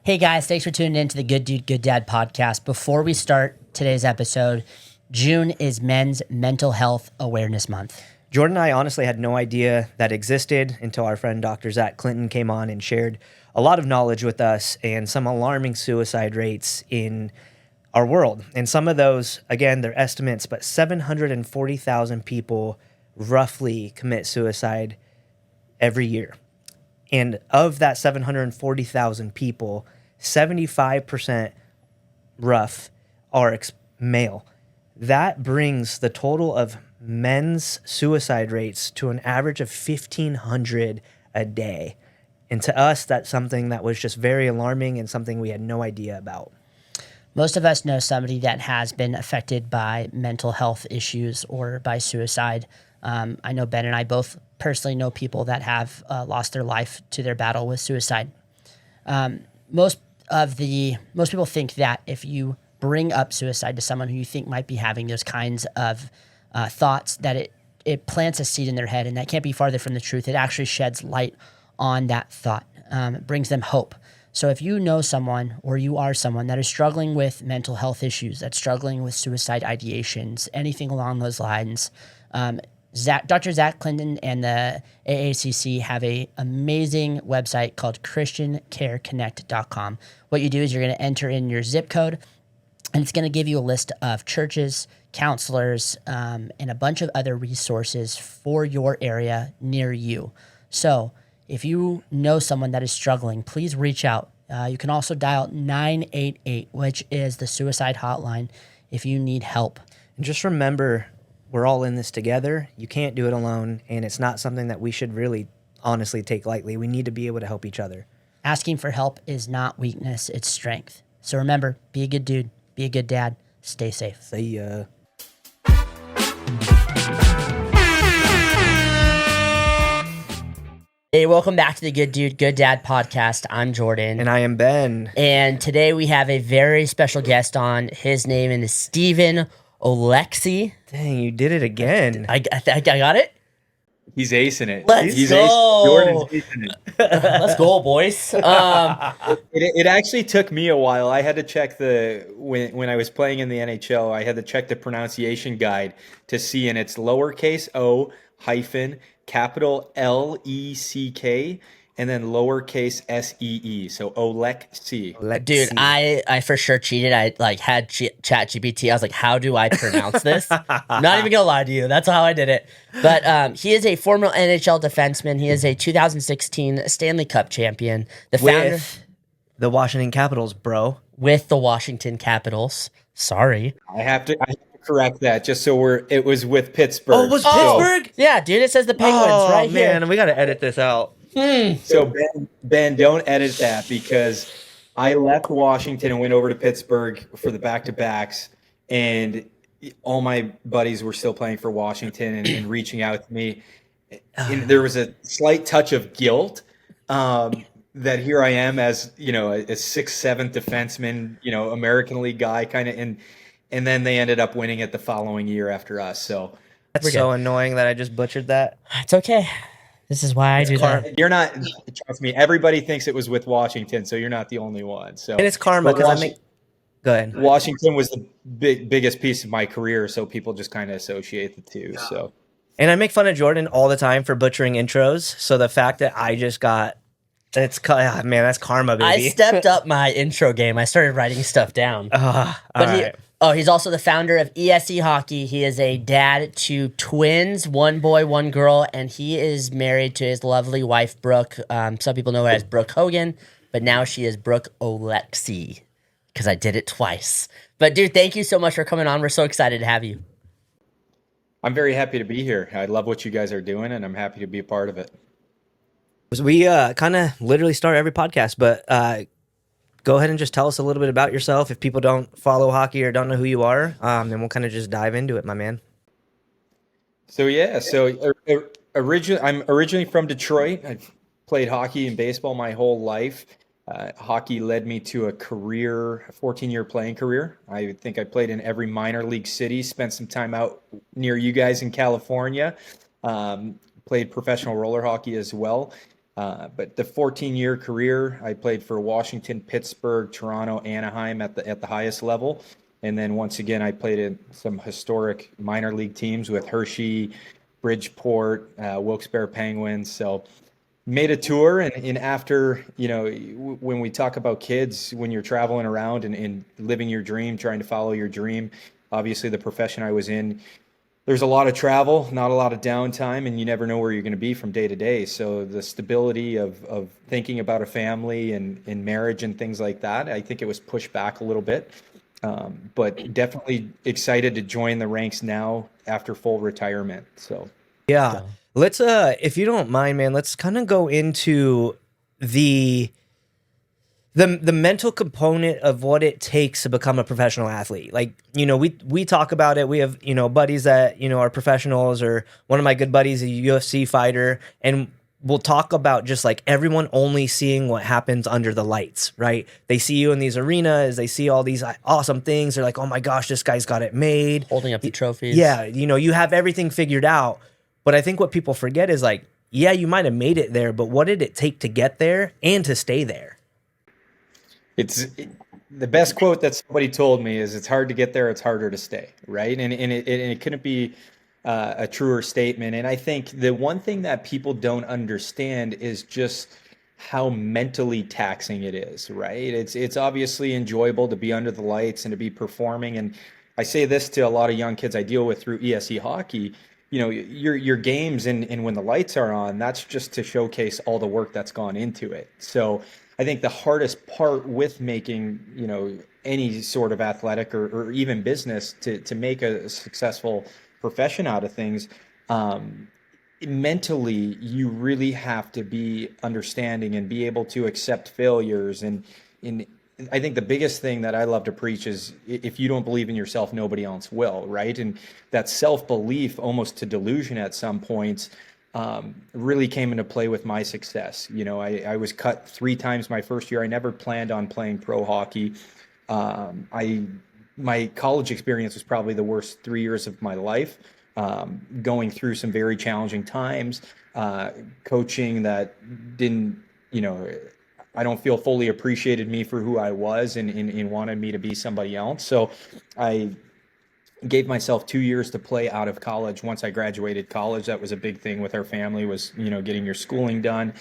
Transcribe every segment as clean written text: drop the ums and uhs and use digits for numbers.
Hey guys, thanks for tuning in to the Good Dude, Good Dad podcast. Before we start today's episode, June is Men's Mental Health Awareness Month. Jordan and I honestly had no idea that existed until our friend Dr. Zach Clinton came on and shared a lot of knowledge with us and some alarming suicide rates in our world. And some of those, again, they're estimates, but 740,000 people roughly commit suicide every year. And of that 740,000 people, 75% rough are male. That brings the total of men's suicide rates to an average of 1,500 a day. And to us, that's something that was just very alarming and something we had no idea about. Most of us know somebody that has been affected by mental health issues or by suicide. I know Ben and I both personally know people that have lost their life to their battle with suicide. Most people think that if you bring up suicide to someone who you think might be having those kinds of thoughts, that it plants a seed in their head, and that can't be farther from the truth. It actually sheds light on that thought. It brings them hope. So if you know someone or you are someone that is struggling with mental health issues, that's struggling with suicide ideations, anything along those lines, Dr. Zach Clinton and the AACC have an amazing website called ChristianCareConnect.com. What you do is you're going to enter in your zip code, and it's going to give you a list of churches, counselors, and a bunch of other resources for your area near you. So if you know someone that is struggling, please reach out. You can also dial 988, which is the suicide hotline, if you need help. And just remember, we're all in this together. You can't do it alone, and it's not something that we should really honestly take lightly. We need to be able to help each other. Asking for help is not weakness, it's strength. So remember, be a good dude, be a good dad, stay safe. See ya. Hey, welcome back to the Good Dude, Good Dad podcast. I'm Jordan. And I am Ben. And today we have a very special guest on. His name is Stephen Oleksy. Dang, you did it again. I got it? He's acing it. Let's go. Jordan's acing it. Let's go, boys. It actually took me a while. I had to check when I was playing in the NHL, I had to check the pronunciation guide to see, and it's lowercase o hyphen capital Leck and then lowercase SEE. So Oleksy. Dude, I for sure cheated. I had chat GPT. I was like, how do I pronounce this? Not even gonna lie to you. That's how I did it. But he is a former NHL defenseman. He is a 2016 Stanley Cup champion. The founder with the Washington Capitals, bro. With the Washington Capitals. Sorry. I have to correct that just so it was with Pittsburgh. Oh, it was Pittsburgh? Yeah, dude, it says the Penguins right here. Man, we gotta edit this out. So Ben, don't edit that, because I left Washington and went over to Pittsburgh for the back-to-backs, and all my buddies were still playing for Washington and reaching out to me. And there was a slight touch of guilt that here I am as, a 6'7" defenseman, American League guy kind of, and then they ended up winning it the following year after us. So that's so annoying that I just butchered that. It's okay. This is why I do that. You're not, trust me, everybody thinks it was with Washington, so you're not the only one. So, and it's karma, because go ahead. Washington was the biggest piece of my career, so people just kind of associate the two. So, and I make fun of Jordan all the time for butchering intros. So the fact that I just got, that's karma, baby. I stepped up my intro game. I started writing stuff down. He's also the founder of ESE Hockey. He is a dad to twins, one boy, one girl, and he is married to his lovely wife, Brooke. Some people know her as Brooke Hogan, but now she is Brooke Oleksy, because I did it twice. But dude, thank you so much for coming on. We're so excited to have you. I'm very happy to be here. I love what you guys are doing, and I'm happy to be a part of it. We kind of literally start every podcast, but go ahead and just tell us a little bit about yourself. If people don't follow hockey or don't know who you are, then we'll kind of just dive into it, my man. So I'm originally from Detroit. I've played hockey and baseball my whole life. Hockey led me to a 14-year playing career. I think I played in every minor league city, spent some time out near you guys in California, played professional roller hockey as well. But the 14-year career, I played for Washington, Pittsburgh, Toronto, Anaheim at the highest level. And then once again, I played in some historic minor league teams with Hershey, Bridgeport, Wilkes-Barre Penguins. So made a tour, and after, when we talk about kids, when you're traveling around and living your dream, trying to follow your dream, obviously the profession I was in, there's a lot of travel, not a lot of downtime, and you never know where you're going to be from day to day. So the stability of thinking about a family and marriage and things like that, I think it was pushed back a little bit. But definitely excited to join the ranks now after full retirement. So yeah. Let's if you don't mind, man, let's kind of go into the mental component of what it takes to become a professional athlete. Like, we talk about it. We have, buddies that, are professionals, or one of my good buddies, a UFC fighter, and we'll talk about just like everyone only seeing what happens under the lights, right? They see you in these arenas, they see all these awesome things. They're like, oh my gosh, this guy's got it made. Holding up the trophies. Yeah, you have everything figured out. But I think what people forget is like, yeah, you might have made it there, but what did it take to get there and to stay there? The best quote that somebody told me is, it's hard to get there, it's harder to stay, right? And it couldn't be a truer statement. And I think the one thing that people don't understand is just how mentally taxing it is, right? It's obviously enjoyable to be under the lights and to be performing. And I say this to a lot of young kids I deal with through ESE hockey. Your games and when the lights are on, that's just to showcase all the work that's gone into it. So I think the hardest part with making, any sort of athletic or even business to make a successful profession out of things, mentally, you really have to be understanding and be able to accept failures. And I think the biggest thing that I love to preach is, if you don't believe in yourself, nobody else will, right? And that self-belief, almost to delusion at some points, really came into play with my success. I was cut 3 times my first year. I never planned on playing pro hockey. My college experience was probably the worst 3 years of my life, going through some very challenging times, coaching that didn't, I don't feel fully appreciated me for who I was and wanted me to be somebody else. So I gave myself 2 years to play out of college. Once I graduated college, that was a big thing with our family, was, getting your schooling done,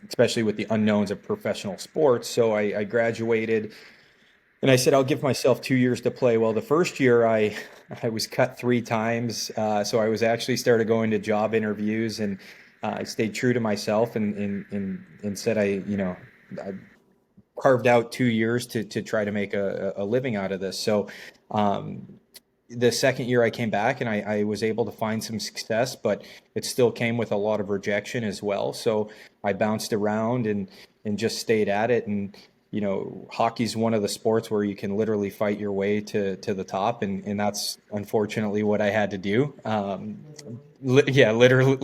especially with the unknowns of professional sports. So I graduated, and I said, I'll give myself 2 years to play. Well, the first year I was cut 3 times. So I was actually started going to job interviews, and I stayed true to myself and said I carved out 2 years to try to make a living out of this. So the second year I came back, and I was able to find some success, but it still came with a lot of rejection as well. So I bounced around and just stayed at it. And hockey's one of the sports where you can literally fight your way to the top, and that's unfortunately what I had to do. Literally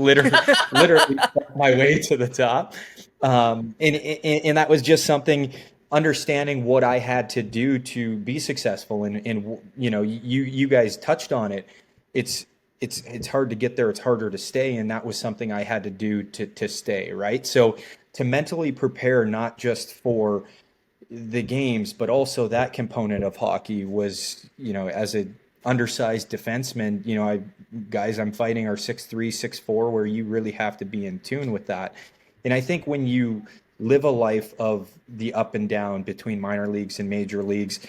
my way to the top. And that was just something, understanding what I had to do to be successful. And you guys touched on it. It's hard to get there. It's harder to stay. And that was something I had to do to stay, right? So to mentally prepare, not just for the games, but also that component of hockey was, as a undersized defenseman, guys I'm fighting are 6'3", 6'4", where you really have to be in tune with that. And I think when you live a life of the up and down between minor leagues and major leagues,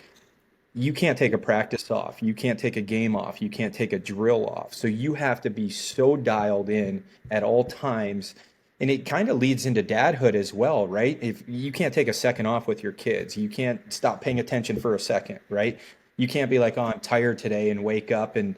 you can't take a practice off. You can't take a game off. You can't take a drill off. So you have to be so dialed in at all times. And it kind of leads into dadhood as well, right? If you can't take a second off with your kids, you can't stop paying attention for a second, right? You can't be like, oh, I'm tired today, and wake up and,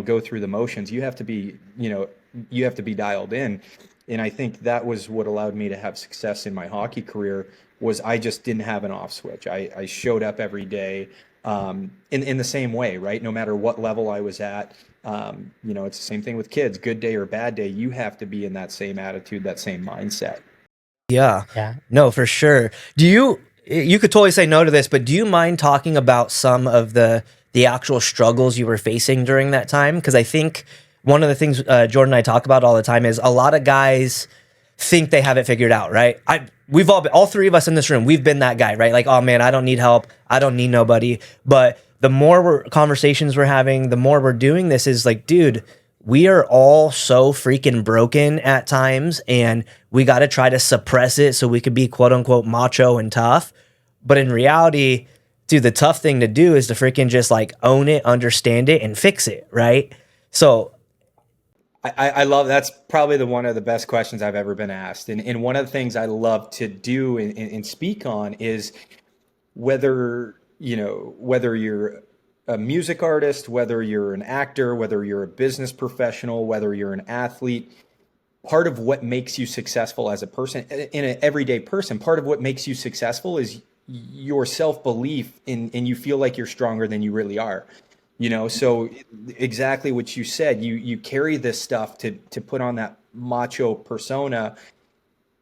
go through the motions. You have to be, you have to be dialed in. And I think that was what allowed me to have success in my hockey career, was I just didn't have an off switch. I showed up every day in the same way, right? No matter what level I was at. It's the same thing with kids, good day or bad day. You have to be in that same attitude, that same mindset. Yeah. No, for sure. You could totally say no to this, but do you mind talking about some of the actual struggles you were facing during that time? Because I think one of the things Jordan and I talk about all the time is a lot of guys think they have it figured out, right? We've all three of us in this room, we've been that guy, right? Like, oh man, I don't need help. I don't need nobody. But the more conversations we're having, the more we're doing this is like, dude, we are all so freaking broken at times, and we got to try to suppress it so we could be quote unquote macho and tough. But in reality, dude, the tough thing to do is to freaking just like own it, understand it, and fix it, right? So I love, that's probably one of the best questions I've ever been asked. And one of the things I love to do and speak on is whether, whether you're a music artist, whether you're an actor, whether you're a business professional, whether you're an athlete, part of what makes you successful as a person, in an everyday person, part of what makes you successful is your self-belief and you feel like you're stronger than you really are. So exactly what you said, you carry this stuff to put on that macho persona.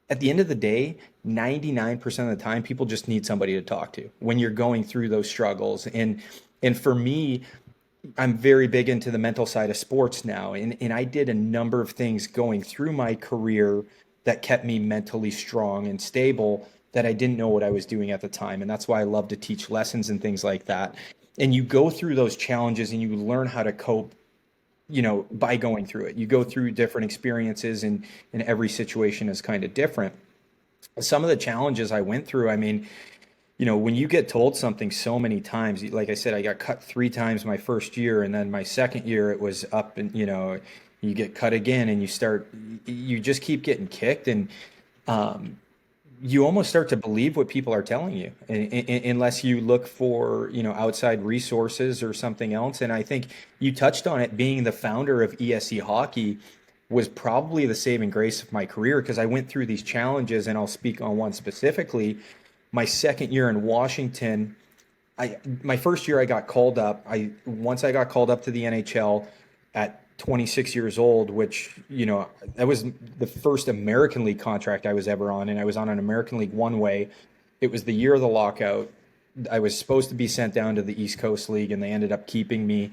At the end of the day, 99% of the time, people just need somebody to talk to when you're going through those struggles. And for me, I'm very big into the mental side of sports now. And I did a number of things going through my career that kept me mentally strong and stable that I didn't know what I was doing at the time. And that's why I love to teach lessons and things like that. And you go through those challenges and you learn how to cope, by going through it. You go through different experiences, and every situation is kind of different. Some of the challenges I went through, I mean, when you get told something so many times, like I said, I got cut 3 times my first year, and then my second year it was up, and you get cut again, and you just keep getting kicked, and you almost start to believe what people are telling you, unless you look for outside resources or something else. And I think you touched on it. Being the founder of ESE Hockey was probably the saving grace of my career, because I went through these challenges, and I'll speak on one specifically. My second year in Washington, my first year I got called up. Once I got called up to the NHL at 26 years old, which, that was the first American League contract I was ever on. And I was on an American League one-way. It was the year of the lockout. I was supposed to be sent down to the East Coast League, and they ended up keeping me.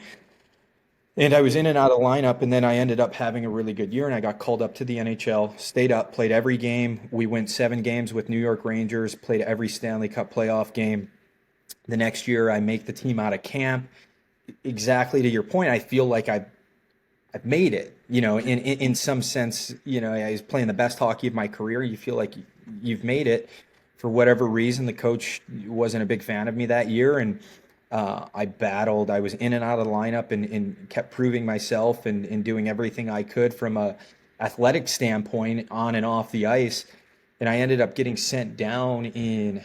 And I was in and out of lineup, and then I ended up having a really good year, and I got called up to the NHL, stayed up, played every game. We went 7 games with New York Rangers, played every Stanley Cup playoff game. The next year, I make the team out of camp. Exactly to your point, I feel like I've made it, in some sense. I was playing the best hockey of my career. You feel like you've made it. For whatever reason, the coach wasn't a big fan of me that year, and I battled. I was in and out of the lineup, and kept proving myself and doing everything I could from a athletic standpoint on and off the ice. And I ended up getting sent down in,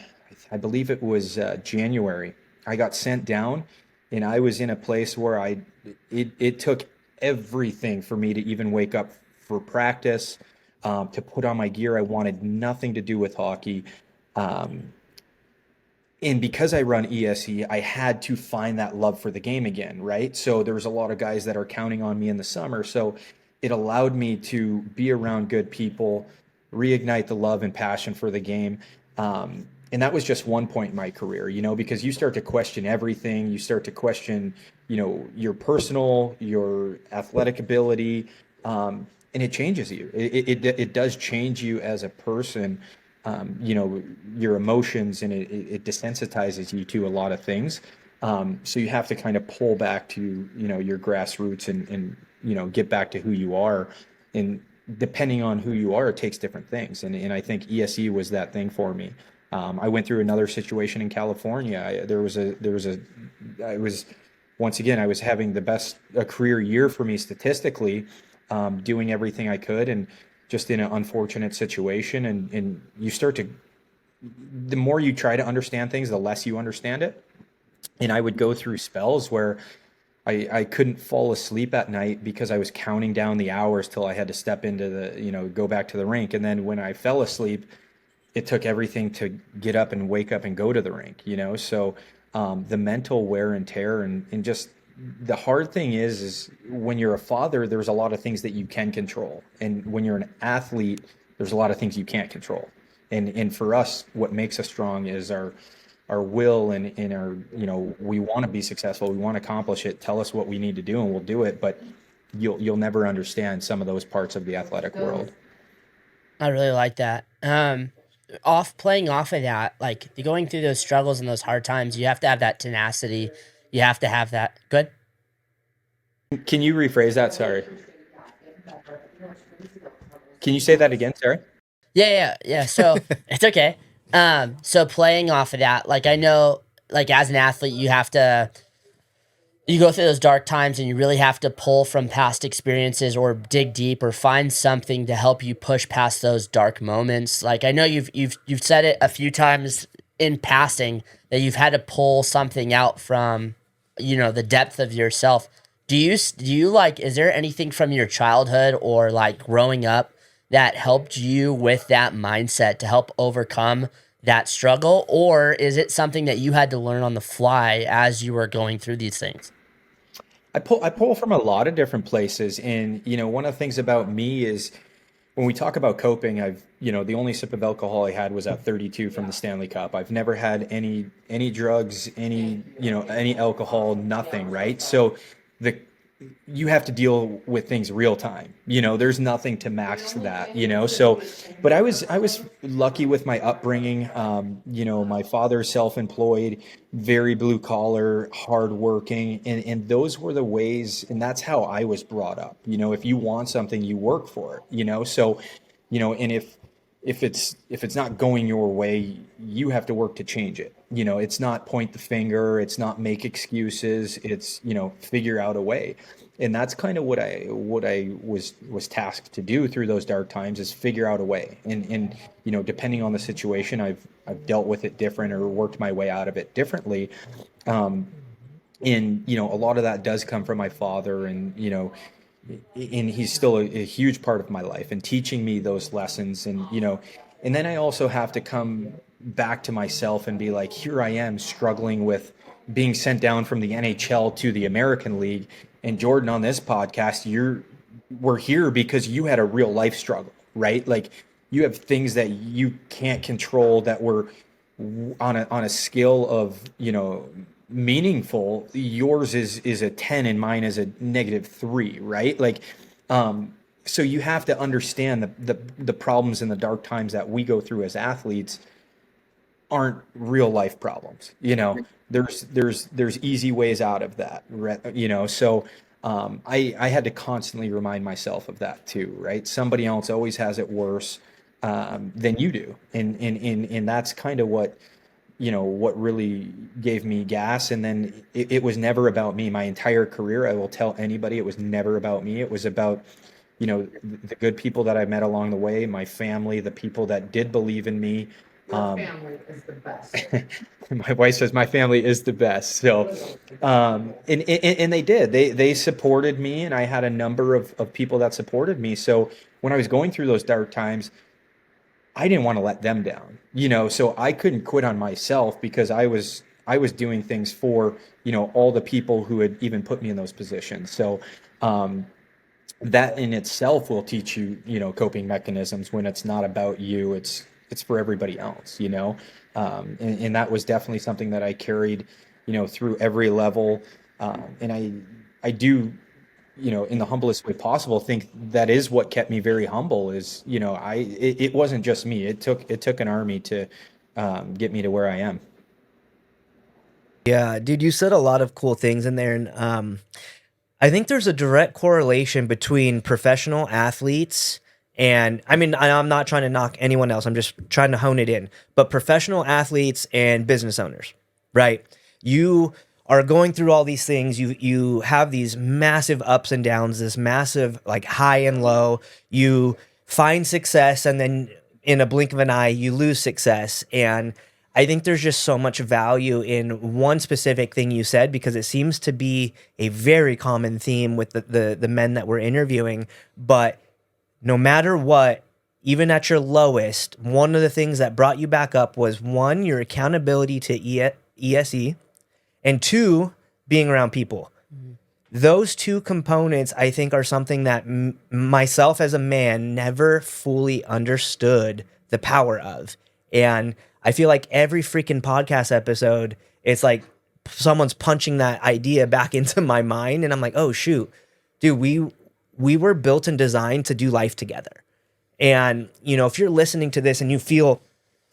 I believe it was January. I got sent down, and I was in a place where it took everything for me to even wake up for practice, to put on my gear. I wanted nothing to do with hockey. And because I run ESE, I had to find that love for the game again, right? So there was a lot of guys that are counting on me in the summer. So it allowed me to be around good people, reignite the love and passion for the game. And that was just one point in my career, because you start to question everything. You start to question, your personal, your athletic ability, and it changes you. It does change you as a person, your emotions, and it desensitizes you to a lot of things. So you have to kind of pull back to, your grassroots and get back to who you are. And depending on who you are, it takes different things. And I think ESE was that thing for me. I went through another situation in California. Once again, I was having a career year for me statistically, doing everything I could, and just in an unfortunate situation. And you start to, the more you try to understand things, the less you understand it. And I would go through spells where I couldn't fall asleep at night because I was counting down the hours till I had to step into go back to the rink. And then when I fell asleep, it took everything to get up and wake up and go to the rink, So the mental wear and tear, and just the hard thing is when you're a father, there's a lot of things that you can control. And when you're an athlete, there's a lot of things you can't control. And for us, what makes us strong is our will, and our, we want to be successful. We want to accomplish it. Tell us what we need to do and we'll do it. But you'll never understand some of those parts of the athletic world. I really like that. Off playing off of that, like going through those struggles and those hard times, you have to have that tenacity. You have to have that. Good. Can you rephrase that? Sorry. Can you say that again? Sorry. Yeah. So it's okay. So playing off of that, like I know, like as an athlete, you go through those dark times and you really have to pull from past experiences or dig deep or find something to help you push past those dark moments. Like I know you've said it a few times in passing that you've had to pull something out from, the depth of yourself. Do you like, is there anything from your childhood or like growing up that helped you with that mindset to help overcome that struggle, or is it something that you had to learn on the fly as you were going through these things? I pull from a lot of different places, and one of the things about me is when we talk about coping, the only sip of alcohol I had was at 32 from the Stanley Cup. I've never had any drugs, any alcohol, nothing, right? So the you have to deal with things real time. There's nothing to mask that. So, but I was lucky with my upbringing. My father's self-employed, very blue collar, hardworking, and those were the ways, and that's how I was brought up. If you want something, you work for it. So, and if it's not going your way, you have to work to change it. It's not point the finger, it's not make excuses, it's figure out a way. And that's kind of what I was tasked to do through those dark times, is figure out a way. And depending on the situation, I've dealt with it different or worked my way out of it differently. Um, and a lot of that does come from my father, and he's still a huge part of my life and teaching me those lessons. And then I also have to come back to myself and be like, here I am struggling with being sent down from the NHL to the American League. And Jordan, on this podcast, we're here because you had a real life struggle, right? Like, you have things that you can't control that were on a scale of meaningful. Yours is a 10 and mine is a -3, right? Like, so you have to understand the problems and the dark times that we go through as athletes aren't real life problems. There's easy ways out of that, so I had to constantly remind myself of that too, right? Somebody else always has it worse than you do, and that's kind of what really gave me gas. And then it was never about me. My entire career, I will tell anybody, it was never about me. It was about the good people that I met along the way, my family, the people that did believe in me. Family is the best. My wife says my family is the best. So, and they did. They supported me, and I had a number of people that supported me. So when I was going through those dark times, I didn't want to let them down. So I couldn't quit on myself because I was doing things for all the people who had even put me in those positions. So that in itself will teach you coping mechanisms when it's not about you. It's for everybody else. And that was definitely something that I carried through every level. And I do, in the humblest way possible, think that is what kept me very humble. Is it wasn't just me. It took an army to get me to where I am. Yeah, dude, you said a lot of cool things in there, and I think there's a direct correlation between professional athletes and, I mean, I'm not trying to knock anyone else. I'm just trying to hone it in. But professional athletes and business owners, right? You are going through all these things. You have these massive ups and downs, this massive like high and low. You find success, and then in a blink of an eye, you lose success. And I think there's just so much value in one specific thing you said, because it seems to be a very common theme with the men that we're interviewing. But no matter what, even at your lowest, one of the things that brought you back up was, one, your accountability to ESE, and two, being around people. Those two components, I think, are something that myself as a man never fully understood the power of. And I feel like every freaking podcast episode, it's like someone's punching that idea back into my mind. And I'm like, oh, shoot, dude, we were built and designed to do life together. And, if you're listening to this and you feel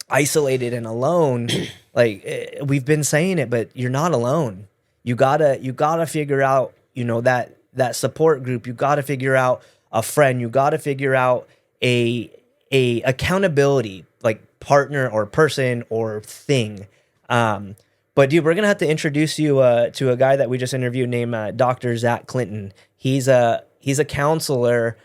isolated and alone, like we've been saying it, but you're not alone. You gotta figure out, that support group. You gotta figure out a friend. You gotta figure out a accountability, like partner or person or thing. But dude, we're gonna have to introduce you to a guy that we just interviewed named Dr. Zach Clinton. He's a counselor.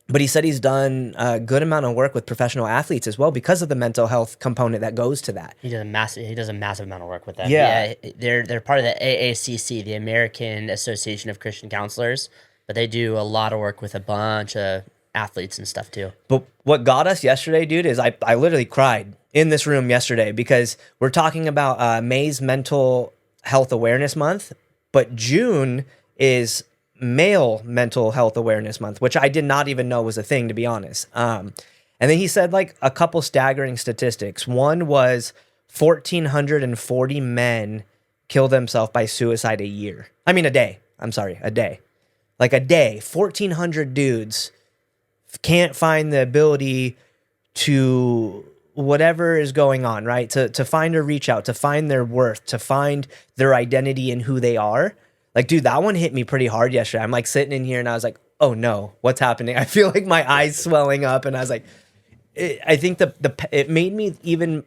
But he said he's done a good amount of work with professional athletes as well because of the mental health component that goes to that. He does a massive amount of work with them. Yeah. They're part of the AACC, the American Association of Christian Counselors, but they do a lot of work with a bunch of athletes and stuff too. But what got us yesterday, dude, is I literally cried in this room yesterday because we're talking about May's Mental Health Awareness Month, but June is Male Mental Health Awareness Month, which I did not even know was a thing, to be honest. And then he said like a couple staggering statistics. One was 1,440 men kill themselves by suicide a year. I mean, a day. I'm sorry, a day. Like a day, 1,400 dudes can't find the ability to whatever is going on, right? To find or reach out, to find their worth, to find their identity in who they are. Like, dude, that one hit me pretty hard yesterday. I'm like sitting in here and I was like, oh no, what's happening? I feel like my eyes swelling up, and I was like, I think it made me even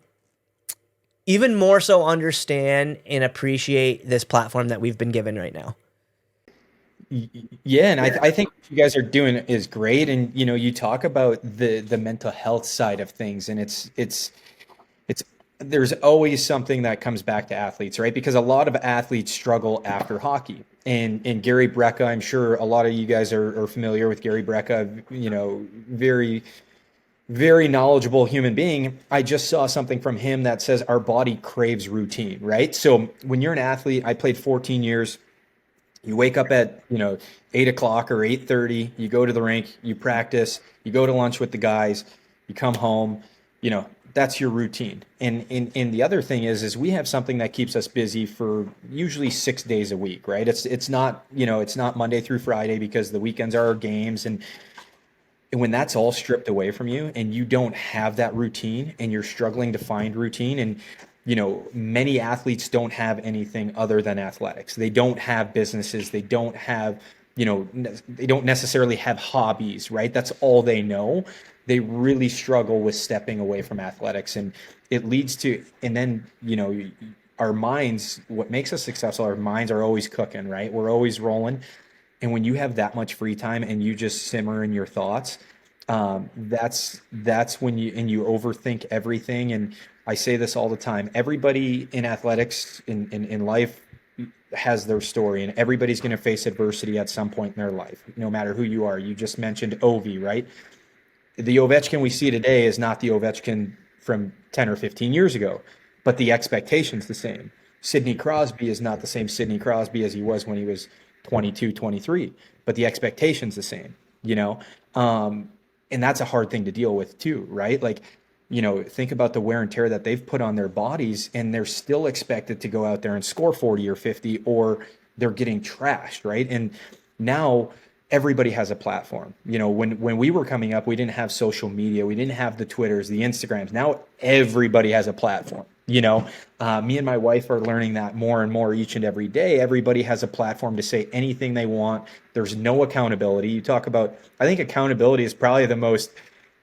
more so understand and appreciate this platform that we've been given right now. Yeah, and I think what you guys are doing is great. And you talk about the mental health side of things, and it's there's always something that comes back to athletes, right? Because a lot of athletes struggle after hockey. And Gary Brecka, I'm sure a lot of you guys are familiar with Gary Brecka, very, very knowledgeable human being. I just saw something from him that says our body craves routine, right? So when you're an athlete, I played 14 years. You wake up at 8 o'clock or 8:30. You go to the rink. You practice. You go to lunch with the guys. You come home. That's your routine. And the other thing is we have something that keeps us busy for usually 6 days a week, right? It's not Monday through Friday, because the weekends are our games. And when that's all stripped away from you and you don't have that routine and you're struggling to find routine, and many athletes don't have anything other than athletics. They don't have businesses. They don't have, they don't necessarily have hobbies, right? That's all they know. They really struggle with stepping away from athletics, and it leads to, and then, our minds, what makes us successful, our minds are always cooking, right? We're always rolling. And when you have that much free time and you just simmer in your thoughts, that's when you overthink everything. And I say this all the time. Everybody in athletics, in life, has their story, and everybody's going to face adversity at some point in their life, no matter who you are. You just mentioned Ovi, right? The Ovechkin we see today is not the Ovechkin from 10 or 15 years ago, but the expectation's the same. Sidney Crosby is not the same Sidney Crosby as he was when he was 22, 23, but the expectation's the same, and that's a hard thing to deal with too, right? Like, think about the wear and tear that they've put on their bodies, and they're still expected to go out there and score 40 or 50, or they're getting trashed, right? And now everybody has a platform. When we were coming up, we didn't have social media. We didn't have the Twitters, the Instagrams. Now everybody has a platform. Me and my wife are learning that more and more each and every day. Everybody has a platform to say anything they want. There's no accountability. You talk about, I think accountability is probably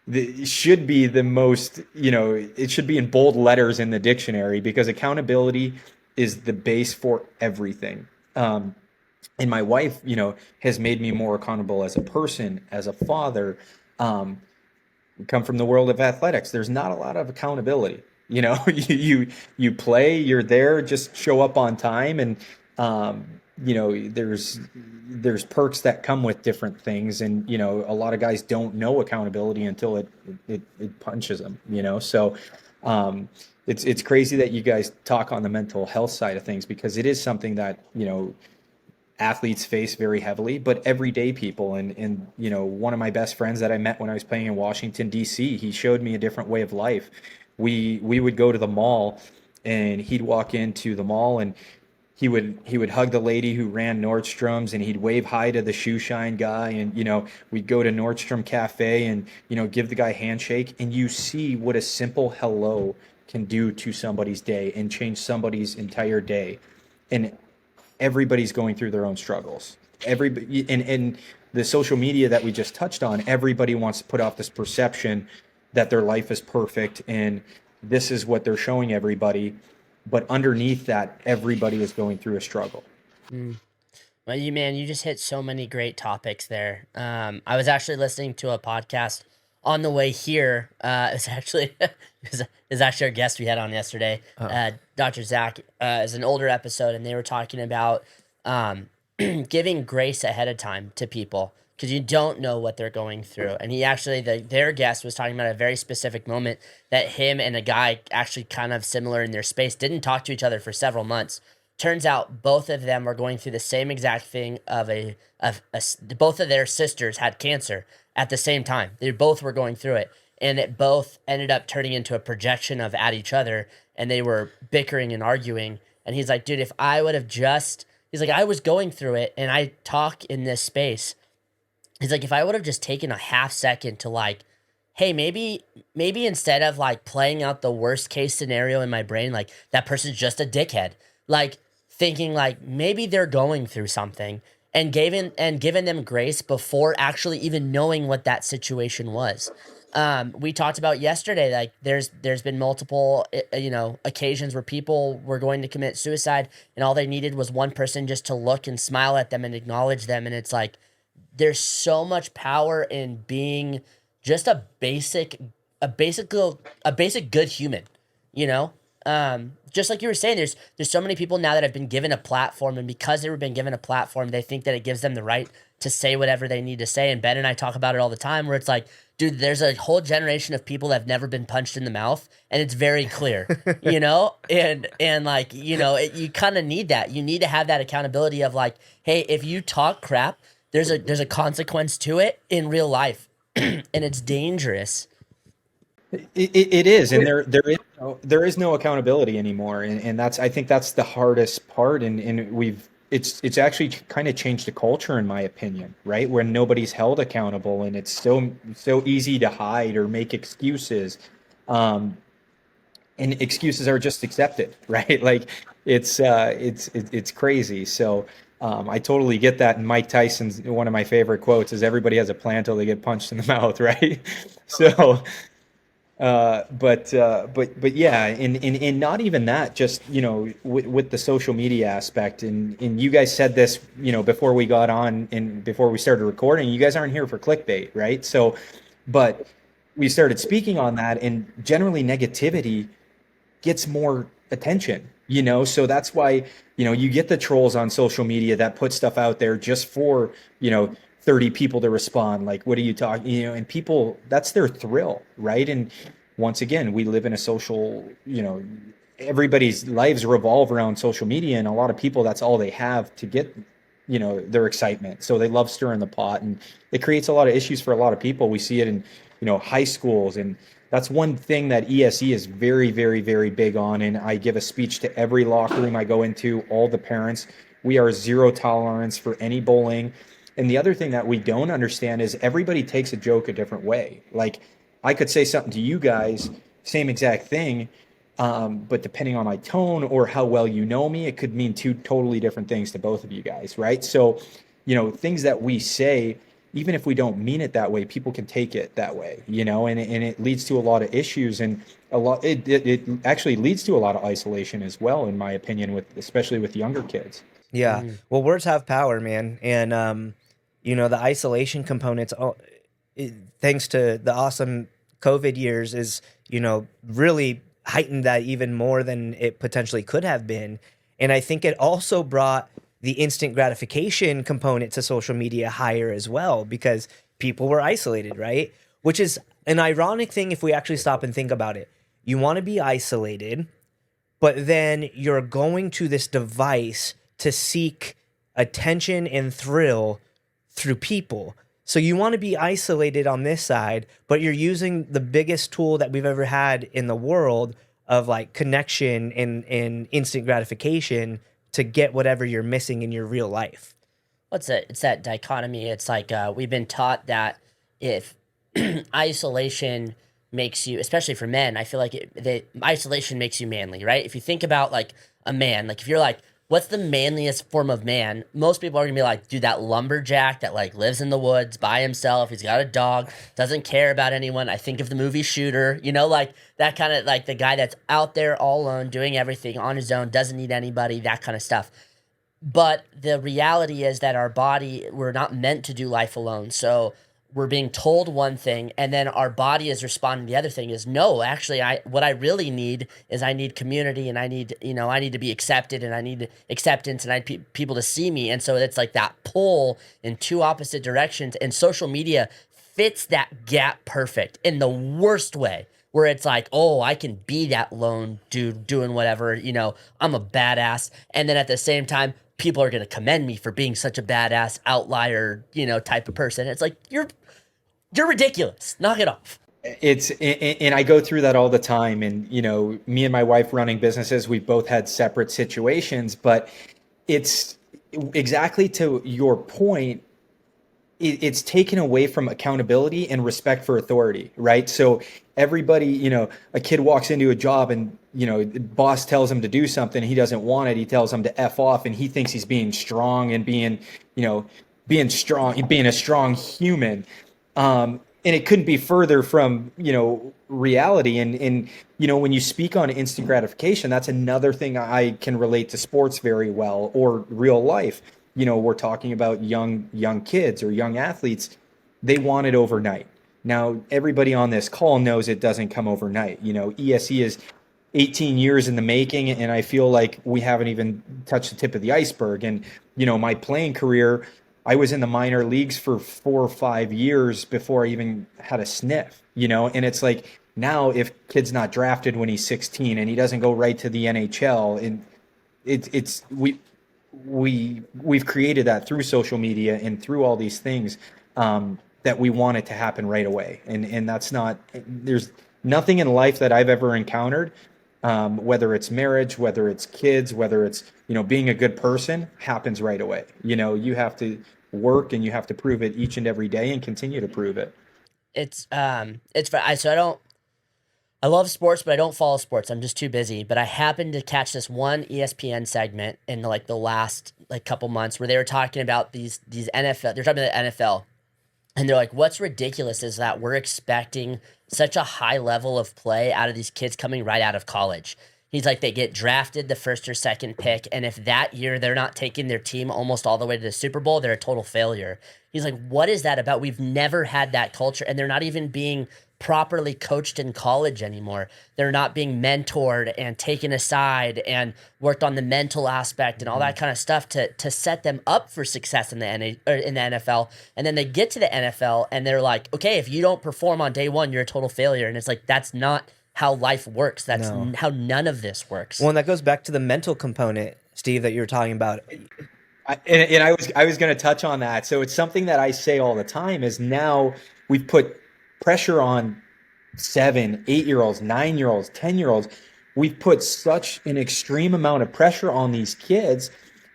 it should be it should be in bold letters in the dictionary, because accountability is the base for everything. And my wife, has made me more accountable as a person, as a father. We come from the world of athletics. There's not a lot of accountability. You play, you're there, just show up on time, and there's perks that come with different things, and a lot of guys don't know accountability until it punches them. So it's crazy that you guys talk on the mental health side of things, because it is something that athletes face very heavily, but everyday people. And one of my best friends that I met when I was playing in Washington, D.C., he showed me a different way of life. We would go to the mall, and he'd walk into the mall, and he would hug the lady who ran Nordstrom's, and he'd wave hi to the shoe shine guy, and we'd go to Nordstrom Cafe and give the guy a handshake, and you see what a simple hello can do to somebody's day and change somebody's entire day. And everybody's going through their own struggles. Everybody, and the social media that we just touched on, everybody wants to put off this perception that their life is perfect and this is what they're showing everybody. But underneath that, everybody is going through a struggle. Well, you just hit so many great topics there. I was actually listening to a podcast on the way here. It's actually our guest we had on yesterday. Dr. Zach is an older episode, and they were talking about giving grace ahead of time to people because you don't know what they're going through. And he actually, their guest was talking about a very specific moment that him and a guy actually kind of similar in their space didn't talk to each other for several months. Turns out both of them were going through the same exact thing both of their sisters had cancer at the same time. They both were going through it, and it both ended up turning into a projection of at each other, and they were bickering and arguing. And he's like, dude, if I would have he's like, I was going through it and I talk in this space. He's like, if I would have just taken a half second to like, hey, maybe instead of like playing out the worst case scenario in my brain, like that person's just a dickhead, like thinking like maybe they're going through something and given them grace before actually even knowing what that situation was. We talked about yesterday, like there's been multiple, occasions where people were going to commit suicide and all they needed was one person just to look and smile at them and acknowledge them. And it's like, there's so much power in being just a basic good human, just like you were saying, there's so many people now that have been given a platform, and because they've been given a platform, they think that it gives them the right to say whatever they need to say. And Ben and I talk about it all the time, where it's like, dude, there's a whole generation of people that have never been punched in the mouth, and it's very clear, and like, you kind of need that. You need to have that accountability of like, hey, if you talk crap, there's a consequence to it in real life, and it's dangerous. It is, and there is no accountability anymore, and I think that's the hardest part, and it's actually kind of changed the culture, in my opinion, right? Where nobody's held accountable, and it's so easy to hide or make excuses, and excuses are just accepted, right? Like it's crazy. So I totally get that. And Mike Tyson's one of my favorite quotes is, "Everybody has a plan till they get punched in the mouth," right? So. But yeah, and not even that, just, with the social media aspect, and you guys said this, before we got on and before we started recording, you guys aren't here for clickbait, right? So, but we started speaking on that, and generally negativity gets more attention, so that's why, you get the trolls on social media that put stuff out there just for, 30 people to respond, like, what are you talking, and people, that's their thrill, right? And once again, we live in a social, everybody's lives revolve around social media, and a lot of people, that's all they have to get, their excitement. So they love stirring the pot, and it creates a lot of issues for a lot of people. We see it in, high schools, and that's one thing that ESE is very, very, very big on. And I give a speech to every locker room I go into, all the parents. We are zero tolerance for any bullying. And the other thing that we don't understand is everybody takes a joke a different way. Like, I could say something to you guys, same exact thing, but depending on my tone or how well you know me, it could mean two totally different things to both of you guys, right? So, things that we say, even if we don't mean it that way, people can take it that way, and it leads to a lot of issues, and it actually leads to a lot of isolation as well, in my opinion, especially with younger kids. Yeah. Well, words have power, man. And, the isolation components, thanks to the awesome COVID years, is, really heightened that even more than it potentially could have been. And I think it also brought the instant gratification component to social media higher as well, because people were isolated, right? Which is an ironic thing if we actually stop and think about it. You want to be isolated, but then you're going to this device to seek attention and thrill through people. So you want to be isolated on this side, but you're using the biggest tool that we've ever had in the world of like connection and instant gratification to get whatever you're missing in your real life. It's that dichotomy. It's like we've been taught that if isolation makes you, especially for men, I feel like isolation makes you manly, right? If you think about like a man, like if you're like, what's the manliest form of man? Most people are gonna be like, dude, that lumberjack that like lives in the woods by himself. He's got a dog, doesn't care about anyone. I think of the movie Shooter, like that kind of like the guy that's out there all alone, doing everything on his own, doesn't need anybody, that kind of stuff. But the reality is that our body, we're not meant to do life alone. So we're being told one thing, and then our body is responding. The other thing is, no, actually, what I really need is I need community, and I need to be accepted, and I need acceptance, and I need people to see me. And so it's like that pull in two opposite directions. And social media fits that gap perfect in the worst way, where it's like, oh, I can be that lone dude doing whatever, I'm a badass. And then at the same time, people are going to commend me for being such a badass outlier, type of person. It's like, you're ridiculous. Knock it off. And I go through that all the time. And, me and my wife running businesses, we've both had separate situations, but it's exactly to your point. It's taken away from accountability and respect for authority, right? So everybody, a kid walks into a job and, the boss tells him to do something. He doesn't want it. He tells him to F off, and he thinks he's being strong and being a strong human. And it couldn't be further from, reality. And, when you speak on instant gratification, that's another thing I can relate to sports very well, or real life. We're talking about young kids or young athletes. They want it overnight. Now, everybody on this call knows it doesn't come overnight. ESE is 18 years in the making, and I feel like we haven't even touched the tip of the iceberg. And, my playing career, I was in the minor leagues for 4 or 5 years before I even had a sniff, and it's like, now if kid's not drafted when he's 16 and he doesn't go right to the NHL, and we've created that through social media and through all these things, that we want it to happen right away. And that's not, there's nothing in life that I've ever encountered, whether it's marriage, whether it's kids, whether it's, being a good person, happens right away. You have to work, and you have to prove it each and every day, and continue to prove it. I love sports, but I don't follow sports. I'm just too busy. But I happened to catch this one ESPN segment in the last couple months, where they were talking about these NFL. They're talking about the NFL, and they're like, "What's ridiculous is that we're expecting such a high level of play out of these kids coming right out of college." He's like, they get drafted the first or second pick, and if that year they're not taking their team almost all the way to the Super Bowl, they're a total failure. He's like, what is that about? We've never had that culture, and they're not even being properly coached in college anymore. They're not being mentored and taken aside and worked on the mental aspect and all that kind of stuff to set them up for success in the NFL. And then they get to the NFL and they're like, okay, if you don't perform on day one, you're a total failure. And it's like, that's not how life works. That's how none of this works. Well, and that goes back to the mental component, Steve, that you were talking about. I was going to touch on that. So it's something that I say all the time, is now we've put pressure on 7, 8-year-olds, 9-year-olds, 10-year-olds. We've put such an extreme amount of pressure on these kids.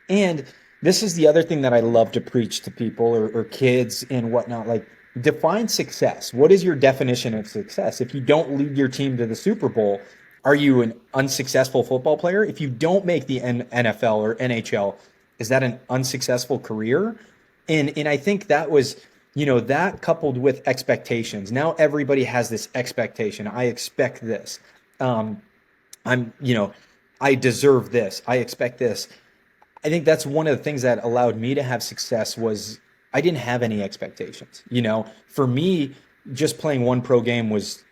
And this is the other thing that I love to preach to people, or kids and whatnot. Like, define success. What is your definition of success? If you don't lead your team to the Super Bowl, are you an unsuccessful football player? If you don't make the NFL or NHL, is that an unsuccessful career? And I think that was, that coupled with expectations. Now everybody has this expectation. I expect this. I deserve this. I expect this. I think that's one of the things that allowed me to have success, was I didn't have any expectations. For me, just playing one pro game was,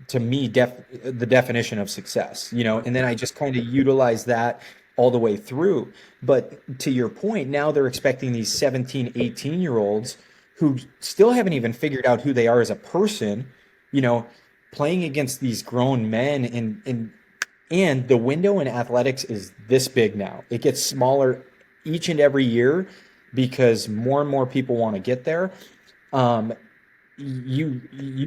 to me, the definition of success, and then I just kind of utilized that all the way through. But to your point, now they're expecting these 17, 18-year-olds who still haven't even figured out who they are as a person, playing against these grown men. And the window in athletics is this big now. It gets smaller each and every year because more and more people want to get there. You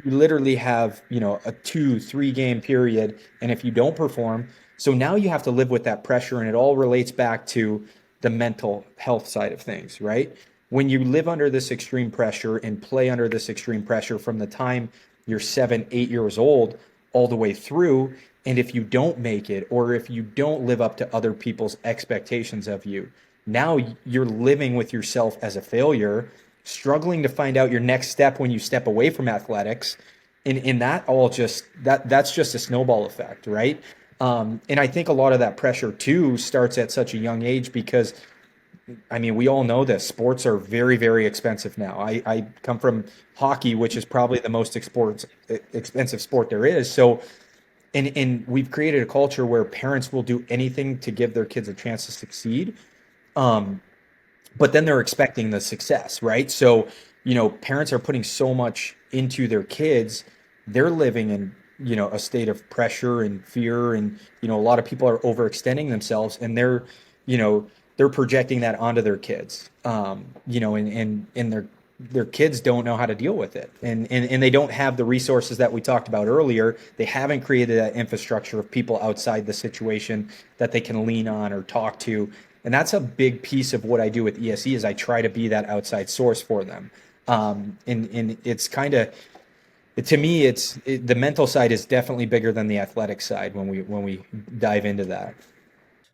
literally have, a 2-3 game period. And if you don't perform, So now you have to live with that pressure, and it all relates back to the mental health side of things, right? When you live under this extreme pressure and play under this extreme pressure from the time you're 7, 8 years old all the way through, and if you don't make it, or if you don't live up to other people's expectations of you, now you're living with yourself as a failure, struggling to find out your next step when you step away from athletics. And that all just that's just a snowball effect, right? And I think a lot of that pressure too starts at such a young age because, I mean, we all know this. Sports are very, very expensive now. I come from hockey, which is probably the most expensive sport there is. So, and we've created a culture where parents will do anything to give their kids a chance to succeed. But then they're expecting the success, right? So, parents are putting so much into their kids. They're living in, a state of pressure and fear. And, a lot of people are overextending themselves, and they're projecting that onto their kids, and their kids don't know how to deal with it. And they don't have the resources that we talked about earlier. They haven't created that infrastructure of people outside the situation that they can lean on or talk to. And that's a big piece of what I do with ESE is I try to be that outside source for them. And it's kind of, to me, the mental side is definitely bigger than the athletic side when we dive into that.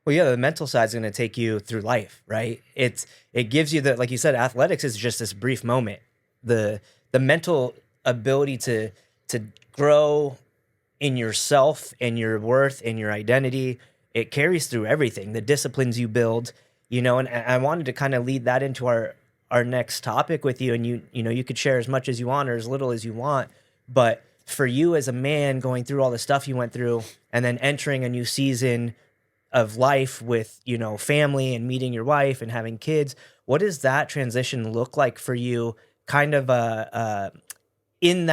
Well, yeah, the mental side is going to take you through life, right? It gives you like you said, athletics is just this brief moment. The mental ability to grow in yourself and your worth and your identity, it carries through everything. The disciplines you build, and I wanted to kind of lead that into our next topic with you. And you could share as much as you want or as little as you want, but for you as a man going through all the stuff you went through and then entering a new season of life with, family and meeting your wife and having kids, what does that transition look like for you kind of in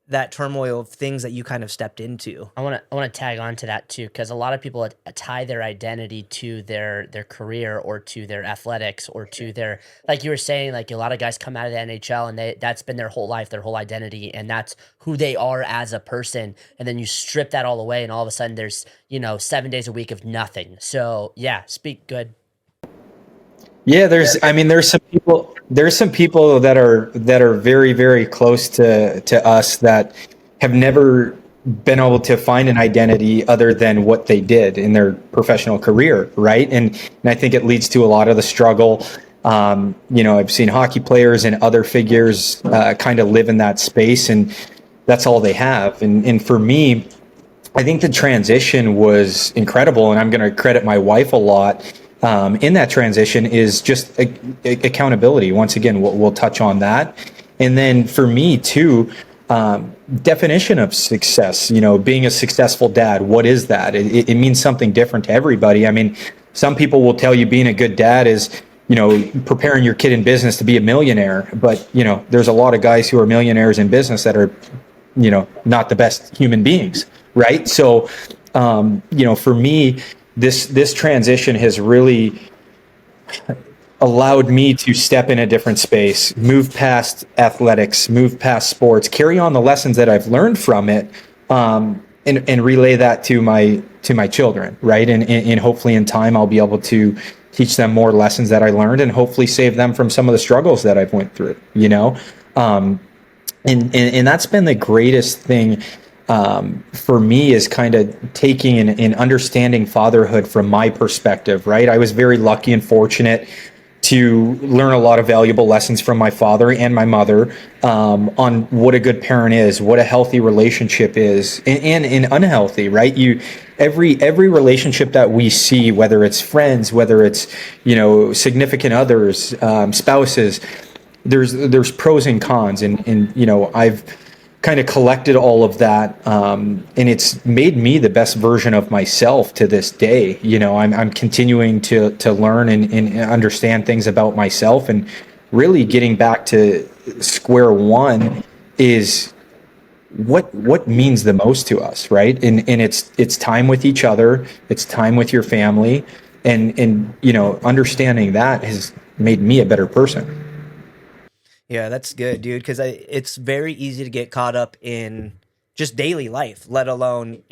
that turmoil of things that you kind of stepped into? I want to tag on to that too, because a lot of people tie their identity to their career or to their athletics or to their, like you were saying, like a lot of guys come out of the NHL and that's been their whole life, their whole identity, and that's who they are as a person. And then you strip that all away, and all of a sudden there's 7 days a week of nothing. So yeah, speak good. Yeah, there's some people that are very, very close to us that have never been able to find an identity other than what they did in their professional career, right? And I think it leads to a lot of the struggle. I've seen hockey players and other figures kind of live in that space, and that's all they have. And for me, I think the transition was incredible, and I'm going to credit my wife a lot. In that transition is just accountability. Once again, we'll touch on that. And then for me too, definition of success, being a successful dad, what is that? It means something different to everybody. I mean, some people will tell you being a good dad is, preparing your kid in business to be a millionaire. But, there's a lot of guys who are millionaires in business that are, not the best human beings, right? So, for me, this transition has really allowed me to step in a different space, move past athletics, move past sports, carry on the lessons that I've learned from it, and relay that to my children, right? And hopefully in time I'll be able to teach them more lessons that I learned, and hopefully save them from some of the struggles that I've went through, and that's been the greatest thing. For me is kind of taking and understanding fatherhood from my perspective, right? I was very lucky and fortunate to learn a lot of valuable lessons from my father and my mother on what a good parent is, what a healthy relationship is, and unhealthy, right? Every relationship that we see, whether it's friends, whether it's significant others, spouses, there's pros and cons, and I've kind of collected all of that, and it's made me the best version of myself to this day. I'm continuing to learn and understand things about myself, and really getting back to square one is what means the most to us, right? And it's time with each other, it's time with your family, and understanding that has made me a better person. Yeah, that's good, dude, because it's very easy to get caught up in just daily life, let alone,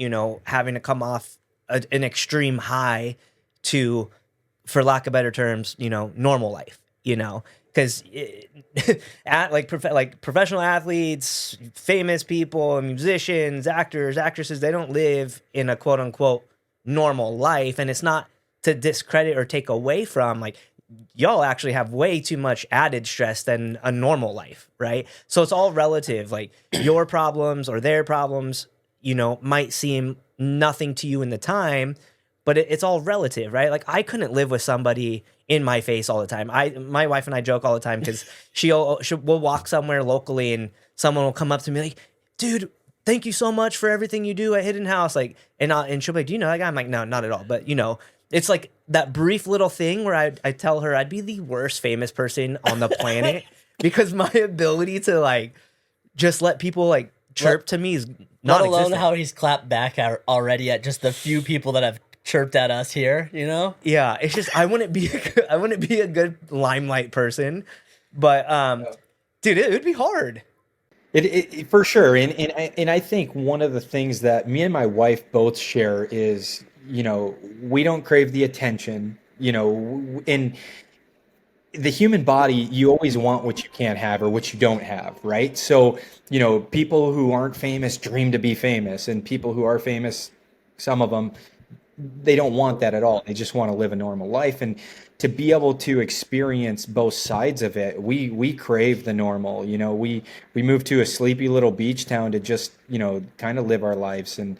having to come off an extreme high to, for lack of better terms, normal life, because like professional athletes, famous people, musicians, actors, actresses, they don't live in a quote unquote normal life. And it's not to discredit or take away from, like, y'all actually have way too much added stress than a normal life, right? So it's all relative. Like, your problems or their problems, might seem nothing to you in the time, but it's all relative, right? Like, I couldn't live with somebody in my face all the time. My wife and I joke all the time because we'll walk somewhere locally and someone will come up to me like, dude, thank you so much for everything you do at Hidden House. Like, and she'll be like, do you know that guy? I'm like, no, not at all. But it's like that brief little thing where I tell her I'd be the worst famous person on the planet because my ability to like just let people like chirp to me is not non-existent. alone how he's clapped back already at just the few people that have chirped at us here, Yeah, it's just I wouldn't be a good limelight person, but dude, it would be hard. It for sure, and I think one of the things that me and my wife both share is, we don't crave the attention, and the human body, you always want what you can't have or what you don't have, right? So, people who aren't famous dream to be famous, and people who are famous, some of them, they don't want that at all. They just want to live a normal life. And to be able to experience both sides of it, we crave the normal. We moved to a sleepy little beach town to just, kind of live our lives. And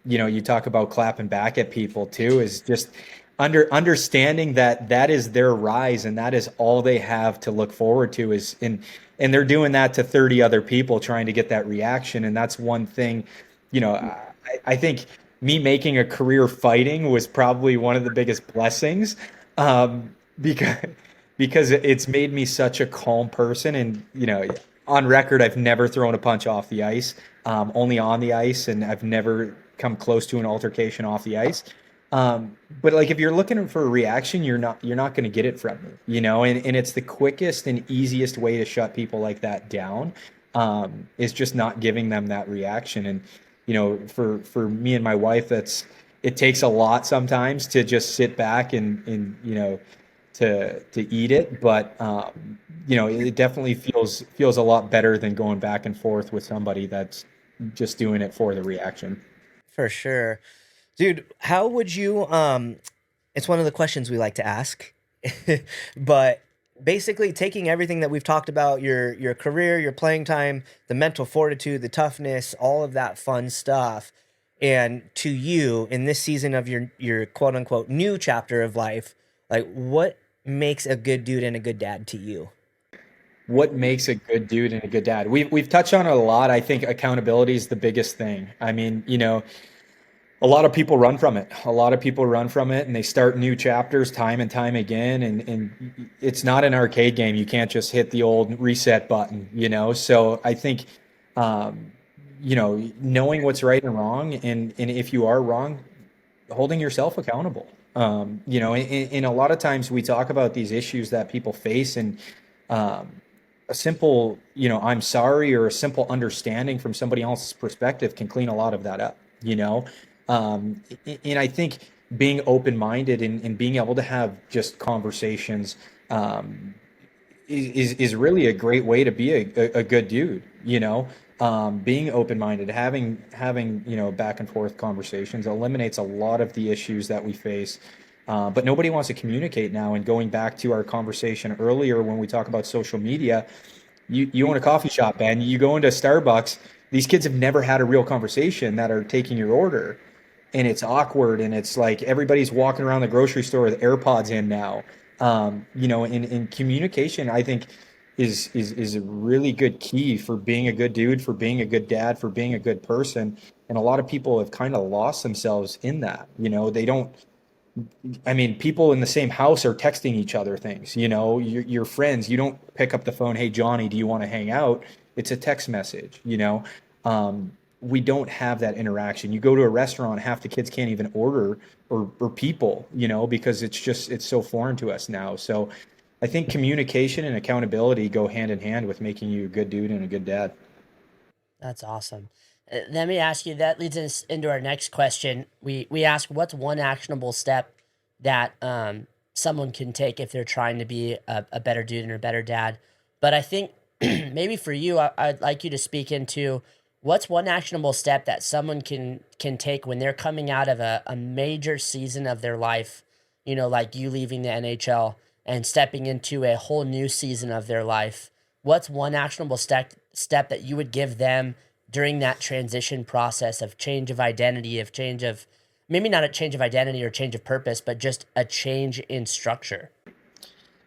you talk about clapping back at people too, is just understanding that is their rise, and that is all they have to look forward to, and they're doing that to 30 other people trying to get that reaction. And that's one thing, I think me making a career fighting was probably one of the biggest blessings, because it's made me such a calm person. And on record, I've never thrown a punch off the ice, only on the ice, and I've never come close to an altercation off the ice. But like, if you're looking for a reaction, you're not going to get it from me, and it's the quickest and easiest way to shut people like that down, is just not giving them that reaction. And for me and my wife, it takes a lot sometimes to just sit back and to eat it. But it definitely feels a lot better than going back and forth with somebody that's just doing it for the reaction. For sure. Dude, how would you it's one of the questions we like to ask. But basically, taking everything that we've talked about, your career, your playing time, the mental fortitude, the toughness, all of that fun stuff, and to you in this season of your quote unquote new chapter of life, like, what makes a good dude and a good dad to you? What makes a good dude and a good dad? We've touched on it a lot. I think accountability is the biggest thing. I mean, a lot of people run from it. A lot of people run from it, and they start new chapters time and time again. And it's not an arcade game. You can't just hit the old reset button, So I think, knowing what's right and wrong, and if you are wrong, holding yourself accountable. And a lot of times we talk about these issues that people face, and a simple, I'm sorry, or a simple understanding from somebody else's perspective can clean a lot of that up, and I think being open-minded and being able to have just conversations is really a great way to be a good dude. Being open-minded, having back and forth conversations eliminates a lot of the issues that we face. But nobody wants to communicate now. And going back to our conversation earlier when we talk about social media, you own a coffee shop, Ben. You go into Starbucks. These kids have never had a real conversation that are taking your order. And it's awkward, and it's like everybody's walking around the grocery store with AirPods in now. In communication, I think is a really good key for being a good dude, for being a good dad, for being a good person. And a lot of people have kind of lost themselves in that. They don't. I mean, people in the same house are texting each other things. Your friends. You don't pick up the phone. Hey, Johnny, do you want to hang out? It's a text message. We don't have that interaction. You go to a restaurant, half the kids can't even order or people, because it's so foreign to us now. So I think communication and accountability go hand in hand with making you a good dude and a good dad. That's awesome. Let me ask you, that leads us into our next question. We ask, what's one actionable step that someone can take if they're trying to be a better dude and a better dad? But I think maybe for you, I'd like you to speak into what's one actionable step that someone can take when they're coming out of a major season of their life, like you leaving the NHL and stepping into a whole new season of their life. What's one actionable step that you would give them during that transition process of change of identity, of change of, maybe not a change of identity or change of purpose, but just a change in structure?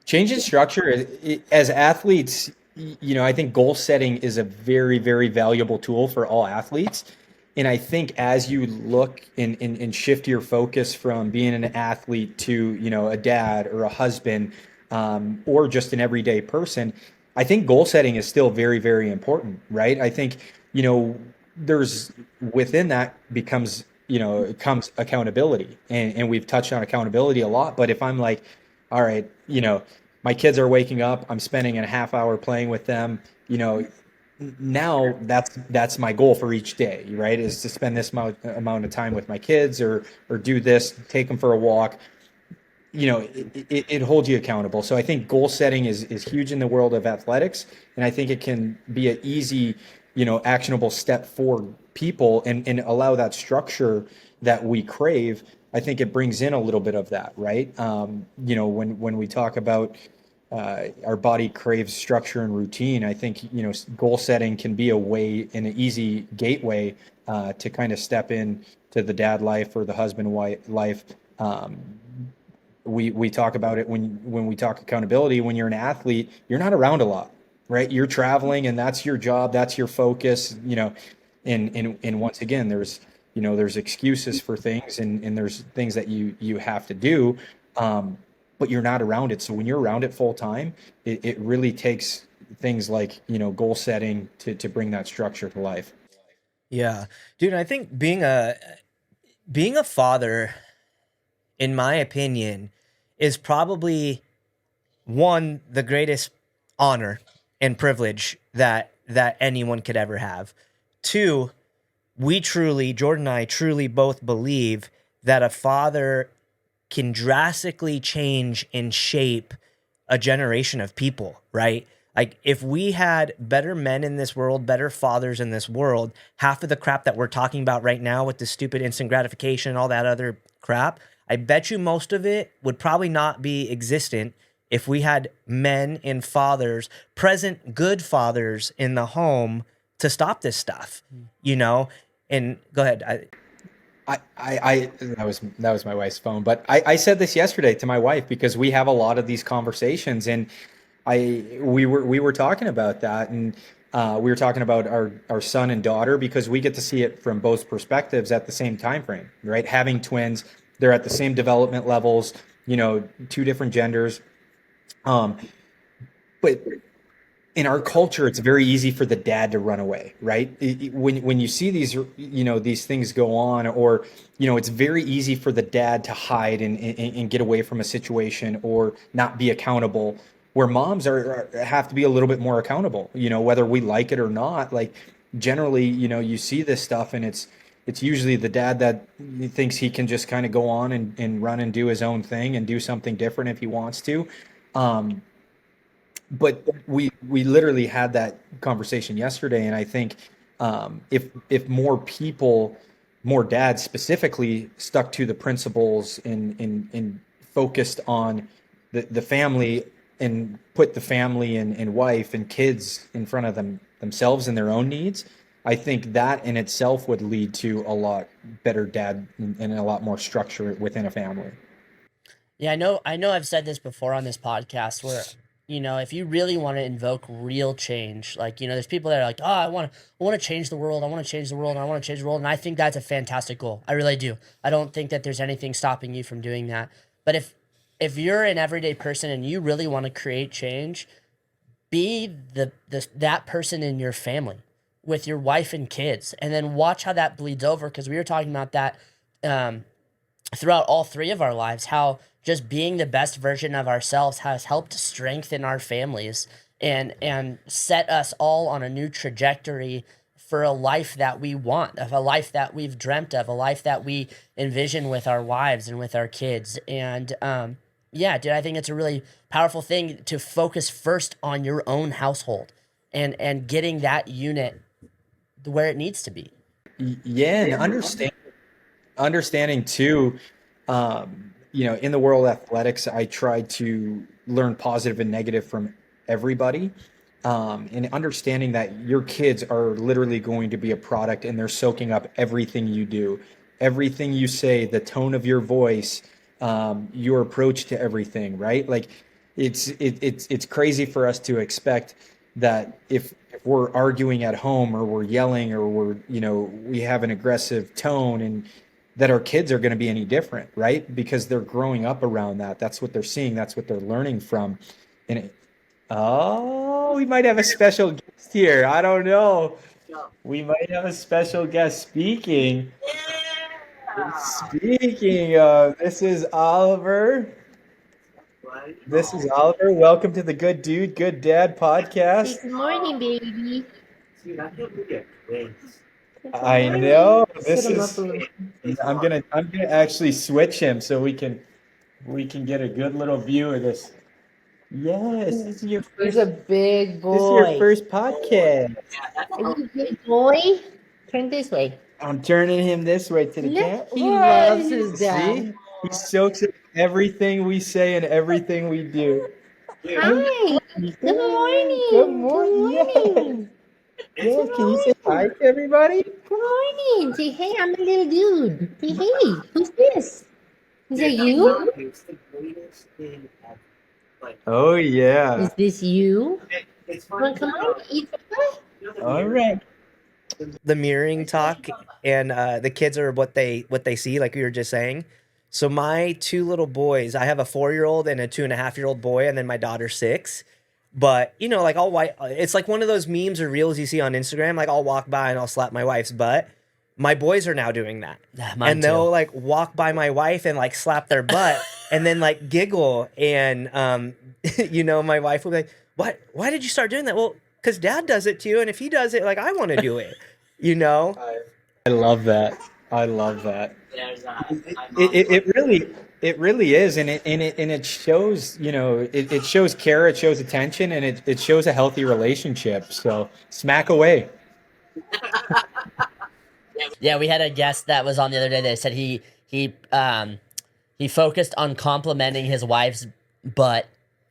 Change in structure as athletes, I think goal setting is a very, very valuable tool for all athletes. And I think as you look and shift your focus from being an athlete to, a dad or a husband, or just an everyday person, I think goal setting is still very, very important, right? I think, there's within that becomes, it comes accountability. And we've touched on accountability a lot. But if I'm like, all right, my kids are waking up, I'm spending a half hour playing with them, now that's my goal for each day, right? Is to spend this amount of time with my kids, or do this, take them for a walk. It holds you accountable. So I think goal setting is huge in the world of athletics, and I think it can be an easy, actionable step for people, and allow that structure that we crave. I think it brings in a little bit of that, right? When we talk about our body craves structure and routine, I think goal setting can be a way, and an easy gateway to kind of step in to the dad life or the husband wife life. We talk about it when we talk accountability. When you're an athlete, you're not around a lot, right? You're traveling, and that's your job, that's your focus, and once again, there's excuses for things, and there's things that you have to do, but you're not around it. So when you're around it full time, it really takes things like goal setting to bring that structure to life. Yeah, dude, I think being a father, in my opinion, is probably the greatest honor and privilege that anyone could ever have. Two, Jordan and I truly both believe that a father can drastically change and shape a generation of people, right? Like, if we had better men in this world, better fathers in this world, half of the crap that we're talking about right now with the stupid instant gratification and all that other crap, I bet you most of it would probably not be existent if we had men and fathers, present good fathers in the home to stop this stuff, And go ahead. That was my wife's phone, but I said this yesterday to my wife, because we have a lot of these conversations, and we were talking about that, and we were talking about our son and daughter, because we get to see it from both perspectives at the same time frame, right? Having twins, they're at the same development levels, two different genders, but in our culture, it's very easy for the dad to run away, right? When you see these, these things go on, or, it's very easy for the dad to hide and get away from a situation, or not be accountable, where moms have to be a little bit more accountable, whether we like it or not. Like, generally, you see this stuff, and it's usually the dad that thinks he can just kind of go on and run and do his own thing and do something different if he wants to. But we literally had that conversation yesterday, and I think if more people, more dads specifically, stuck to the principles and focused on the family, and put the family and wife and kids in front of themselves and their own needs, I think that in itself would lead to a lot better dad and a lot more structure within a family. Yeah, I know I've said this before on this podcast, where if you really want to invoke real change, like, there's people that are like, oh, I want to change the world. I want to change the world. I want to change the world. And I think that's a fantastic goal. I really do. I don't think that there's anything stopping you from doing that. But if you're an everyday person and you really want to create change, be that person in your family with your wife and kids, and then watch how that bleeds over. Because we were talking about that throughout all three of our lives, how just being the best version of ourselves has helped strengthen our families and set us all on a new trajectory for a life that we want, of a life that we've dreamt of, a life that we envision with our wives and with our kids. And yeah, dude, I think it's a really powerful thing to focus first on your own household and getting that unit where it needs to be. Yeah, and understanding too, in the world of athletics, I try to learn positive and negative from everybody. And understanding that your kids are literally going to be a product and they're soaking up everything you do, everything you say, the tone of your voice, your approach to everything, right? Like it's crazy for us to expect that if we're arguing at home or we're yelling or we have an aggressive tone and that our kids are going to be any different, right? Because they're growing up around that. That's what they're seeing. That's what they're learning from. Oh, we might have a special guest here. I don't know. We might have a special guest speaking. Speaking of, this is Oliver. This is Oliver. Welcome to the Good Dude, Good Dad podcast. Good morning, baby. I know. This is. I'm gonna actually switch him so we can get a good little view of this. Yes, this is your He's first. a big This is your boy. first podcast. Are you a big boy? Turn this way. I'm turning him this way to the Look, camera. he loves his See? dad. He soaks in everything we say and everything we do. Hi. Good morning. Good morning. Good morning. Yes, can you say hi to everybody? Good morning. Say, hey, I'm a little dude. Say, hey, who's this? Is that you? Oh, yeah. Is this you? Come on, eat some. All right. The mirroring talk and the kids are what they see, like we were just saying. So my two little boys, I have a 4-year-old and a 2.5-year-old boy, and then my daughter's 6. But like it's like one of those memes or reels you see on Instagram. Like I'll walk by and I'll slap my wife's butt. My boys are now doing that, Mine they'll too. like walk by my wife and like slap their butt, and then like giggle, and my wife will be like, "What? Why did you start doing that?" Well, because Dad does it to you, and if he does it, like I want to do it. I love that. I love that. It really is, and it shows. It shows care, it shows attention, and it shows a healthy relationship. So smack away. Yeah, we had a guest that was on the other day that said he focused on complimenting his wife's butt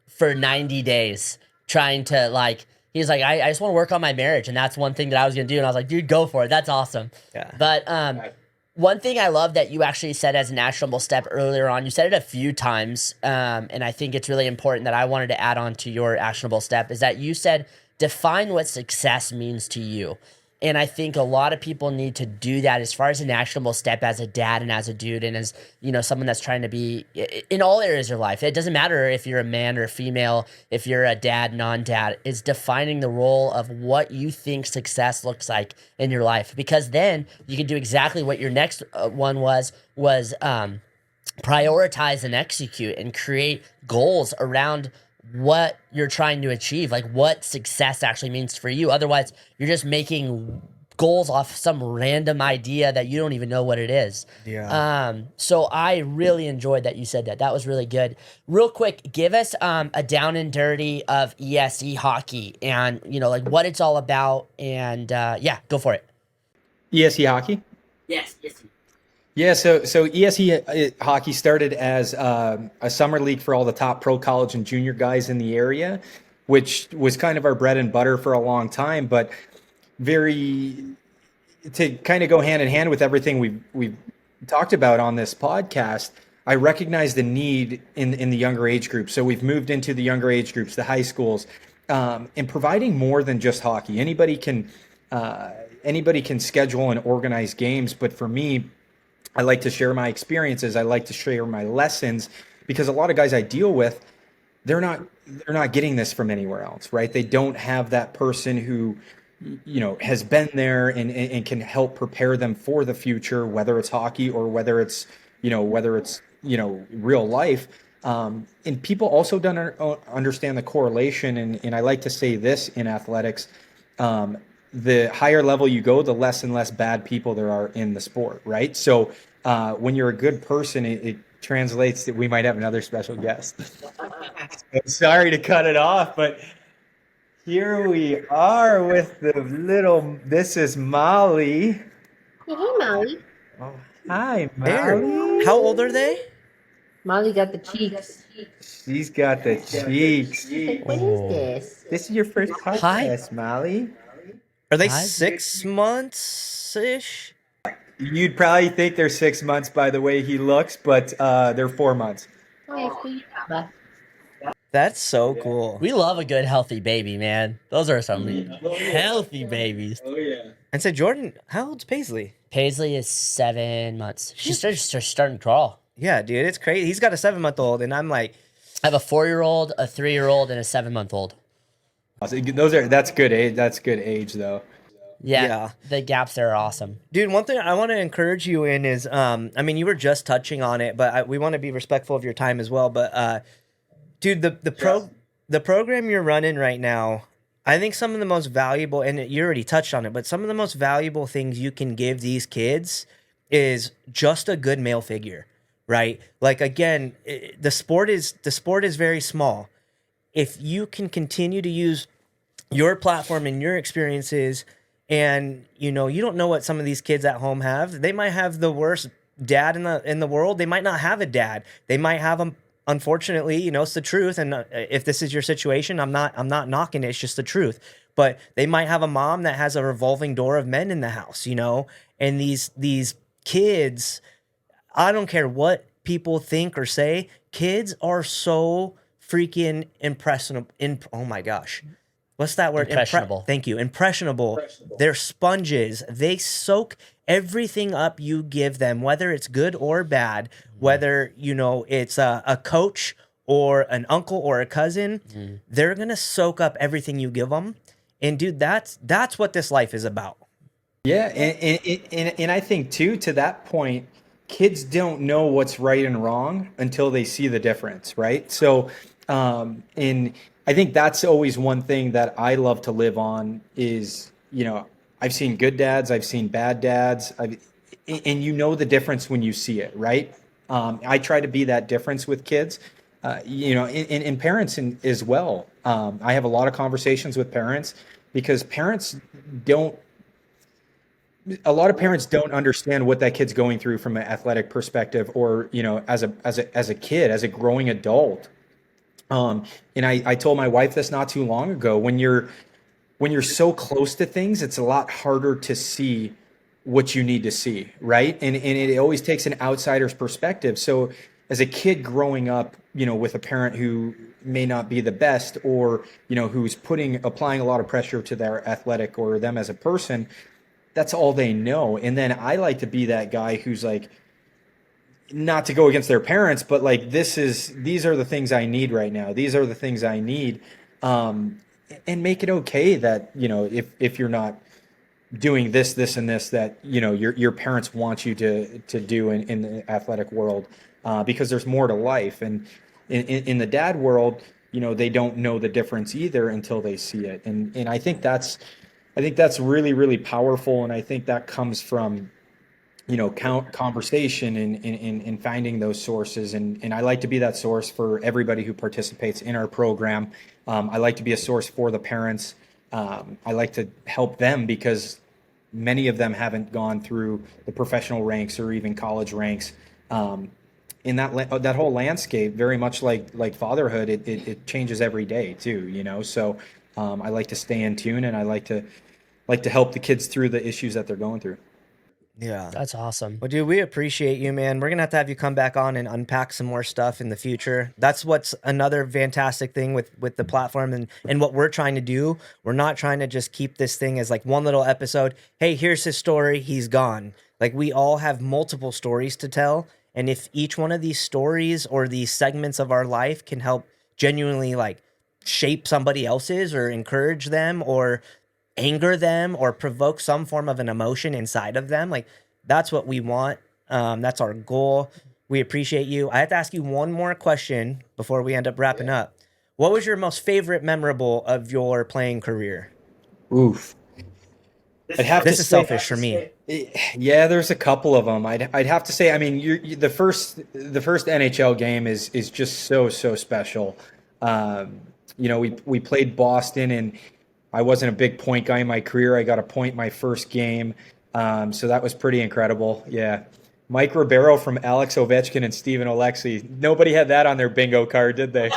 for 90 days, trying to he's like, I just want to work on my marriage, and that's one thing that I was gonna do. And I was like, dude, go for it. That's awesome. Yeah. But one thing I love that you actually said as an actionable step earlier on, you said it a few times, and I think it's really important that I wanted to add on to your actionable step, is that you said define what success means to you. And I think a lot of people need to do that as far as an actionable step as a dad and as a dude and as, someone that's trying to be in all areas of your life. It doesn't matter if you're a man or a female, if you're a dad, non-dad, is defining the role of what you think success looks like in your life. Because then you can do exactly what your next one was prioritize and execute and create goals around what you're trying to achieve, like what success actually means for you. Otherwise, you're just making goals off some random idea that you don't even know what it is. Yeah. So I really enjoyed that you said that. That was really good. Real quick, give us a down and dirty of ESE hockey and, like what it's all about. And go for it. ESE hockey. Yes. Yeah, so ESE hockey started as a summer league for all the top pro college and junior guys in the area, which was kind of our bread and butter for a long time. But to kind of go hand in hand with everything we've talked about on this podcast, I recognize the need in the younger age groups. So we've moved into the younger age groups, the high schools, and providing more than just hockey. Anybody can schedule and organize games, but for me, I like to share my experiences. I like to share my lessons because a lot of guys I deal with, they're not getting this from anywhere else, right? They don't have that person who, has been there and can help prepare them for the future, whether it's hockey or whether it's real life. And people also don't understand the correlation. And I like to say this in athletics, the higher level you go, the less and less bad people there are in the sport, right? So when you're a good person, it translates that we might have another special guest. Sorry to cut it off, but here we are with the little. This is Molly. Hey, Molly. Oh, hi, There. Molly. How old are they? Molly got the cheeks. She's got the cheeks. Like, what is this? This is your first podcast, Molly. Are they Hi. 6 months ish? You'd probably think they're 6 months by the way he looks, but they're 4 months. Oh, sweet Baba. That's so cool. We love a good healthy baby, man. Those are some healthy babies. Oh yeah. And so Jordan, how old's Paisley? Paisley is 7 months. She's starting to crawl. Yeah, dude, it's crazy. He's got a 7-month-old, and I'm like, I have a 4-year-old, a 3-year-old, and a 7-month-old. That's good age. That's good age though. Yeah, the gaps there are awesome. dude, one thing I want to encourage you in is, I mean, you were just touching on it, but we want to be respectful of your time as well. But, dude, the program you're running right now, I think some of the most valuable, and you already touched on it, but some of the most valuable things you can give these kids is just a good male figure, right? Like, again, the sport is very small. If you can continue to use your platform and your experiences, and you don't know what some of these kids at home have. They might have the worst dad in the world. They might not have a dad. They might have them. Unfortunately, it's the truth. And if this is your situation, I'm not knocking it. It's just the truth. But they might have a mom that has a revolving door of men in the house. And these kids, I don't care what people think or say. Kids are so freaking impressionable. Oh my gosh. What's that word? Impressionable. Thank you. Impressionable. They're sponges. They soak everything up you give them, whether it's good or bad, whether, it's a coach or an uncle or a cousin. They're going to soak up everything you give them. And dude, that's what this life is about. Yeah, and I think too, to that point, kids don't know what's right and wrong until they see the difference, right? So, and I think that's always one thing that I love to live on is, I've seen good dads, I've seen bad dads, and the difference when you see it, right? I try to be that difference with kids, and parents as well. I have a lot of conversations with parents because a lot of parents don't understand what that kid's going through from an athletic perspective, or as a kid, as a growing adult. And I told my wife this not too long ago. When you're so close to things, it's a lot harder to see what you need to see, right? And it always takes an outsider's perspective. So as a kid growing up, with a parent who may not be the best, or who's applying a lot of pressure to their athletic or them as a person, that's all they know. And then I like to be that guy who's like, not to go against their parents, but like, these are the things I need right now. These are the things I need. And make it okay that, if you're not doing this, and this, that, your parents want you to do in the athletic world, because there's more to life. And in the dad world, they don't know the difference either until they see it. And I think that's really, really powerful. And I think that comes from, conversation and finding those sources. And I like to be that source for everybody who participates in our program. I like to be a source for the parents. I like to help them because many of them haven't gone through the professional ranks or even college ranks. In that whole landscape, very much like fatherhood, it changes every day too, So I like to stay in tune, and I like to help the kids through the issues that they're going through. Yeah. That's awesome. Well, dude, we appreciate you, man. We're going to have you come back on and unpack some more stuff in the future. That's what's another fantastic thing with the platform and what we're trying to do. We're not trying to just keep this thing as like one little episode. Hey, here's his story. He's gone. Like, we all have multiple stories to tell. And if each one of these stories or these segments of our life can help genuinely like shape somebody else's or encourage them or anger them or provoke some form of an emotion inside of them, like, that's what we want. That's our goal. We appreciate you. I have to ask you one more question before we end up wrapping up. What was your most favorite memorable of your playing career? Oof. I'd have This to is say, selfish for me. Yeah, there's a couple of them. I'd have to say. I mean, the first NHL game is just so special. We played Boston, and I wasn't a big point guy in my career. I got a point my first game, so that was pretty incredible. Yeah, Mike Ribeiro from Alex Ovechkin and Steven Oleksy. Nobody had that on their bingo card, did they?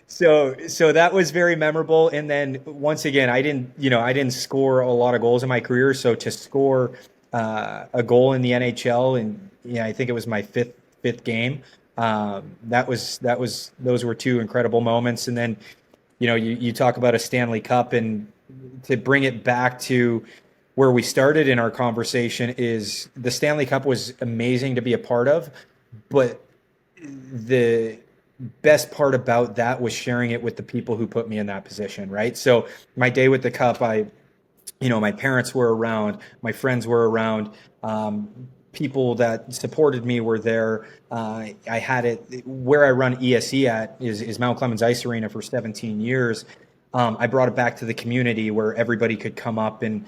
So that was very memorable. And then once again, I didn't score a lot of goals in my career. So to score a goal in the NHL, and I think it was my fifth game. Those were two incredible moments. And then, you talk about a Stanley Cup, and to bring it back to where we started in our conversation, is the Stanley Cup was amazing to be a part of, but the best part about that was sharing it with the people who put me in that position, right? So my day with the cup, my parents were around, my friends were around, people that supported me were there. I had it where I run ESE at is Mount Clemens Ice Arena for 17 years. I brought it back to the community where everybody could come up and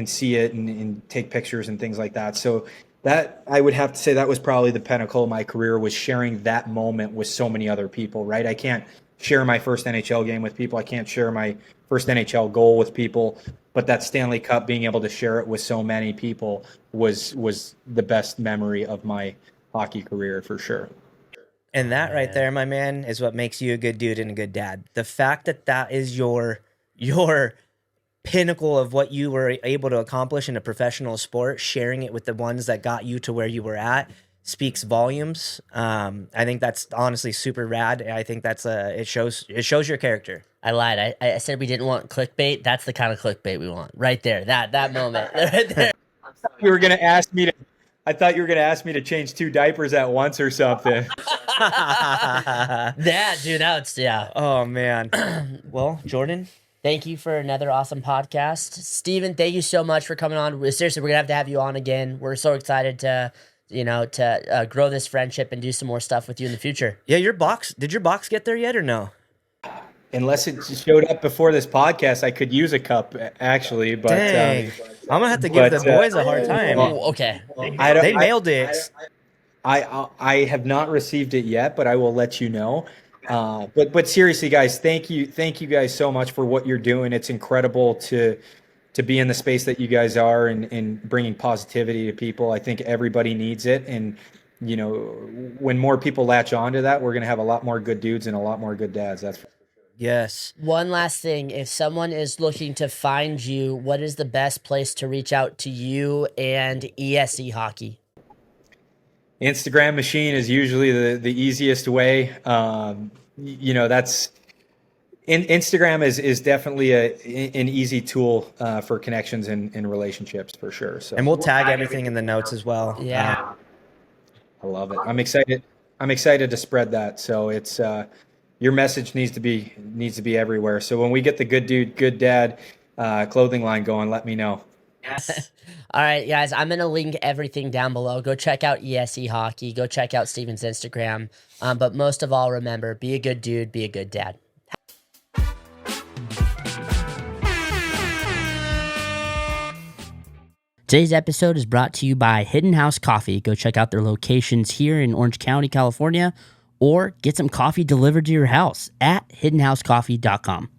see it and take pictures and things like that. So that, I would have to say, that was probably the pinnacle of my career, was sharing that moment with so many other people, right? I can't share my first NHL game with people. I can't share my first NHL goal with people, but that Stanley Cup, being able to share it with so many people was the best memory of my hockey career for sure. And that right there, my man, is what makes you a good dude and a good dad. The fact that is your pinnacle of what you were able to accomplish in a professional sport, sharing it with the ones that got you to where you were at, speaks volumes. I think that's honestly super rad. I think that's it shows your character. I lied. I said we didn't want clickbait. That's the kind of clickbait we want right there. That moment right there. You were gonna ask me to. I thought you were gonna ask me to change 2 diapers at once or something. That, dude. Now it's Oh man. Well, Jordan, thank you for another awesome podcast. Steven, thank you so much for coming on. Seriously, we're going to have you on again. We're so excited to grow this friendship and do some more stuff with you in the future. yeah, did your box get there yet or no? Unless it showed up before this podcast, I could use a cup, actually. But Dang. I'm going to have to give the boys a hard time. Oh, okay. They mailed it. I have not received it yet, but I will let you know. But seriously, guys, thank you guys so much for what you're doing. It's incredible to be in the space that you guys are and bringing positivity to people. I think everybody needs it, and when more people latch onto that, we're gonna have a lot more good dudes and a lot more good dads. That's for sure. Yes. One last thing. If someone is looking to find you, what is the best place to reach out to you and ESE Hockey? Instagram machine is usually the easiest way. That's Instagram is definitely an easy tool for connections and relationships for sure. So, And we'll tag everything in the notes as well. Yeah. I love it. I'm excited to spread that. So it's your message needs to be everywhere. So when we get the good dude, good dad clothing line going, let me know. All right, guys, I'm going to link everything down below. Go check out ESE Hockey. Go check out Steven's Instagram. But most of all, remember, be a good dude, be a good dad. Today's episode is brought to you by Hidden House Coffee. Go check out their locations here in Orange County, California, or get some coffee delivered to your house at hiddenhousecoffee.com.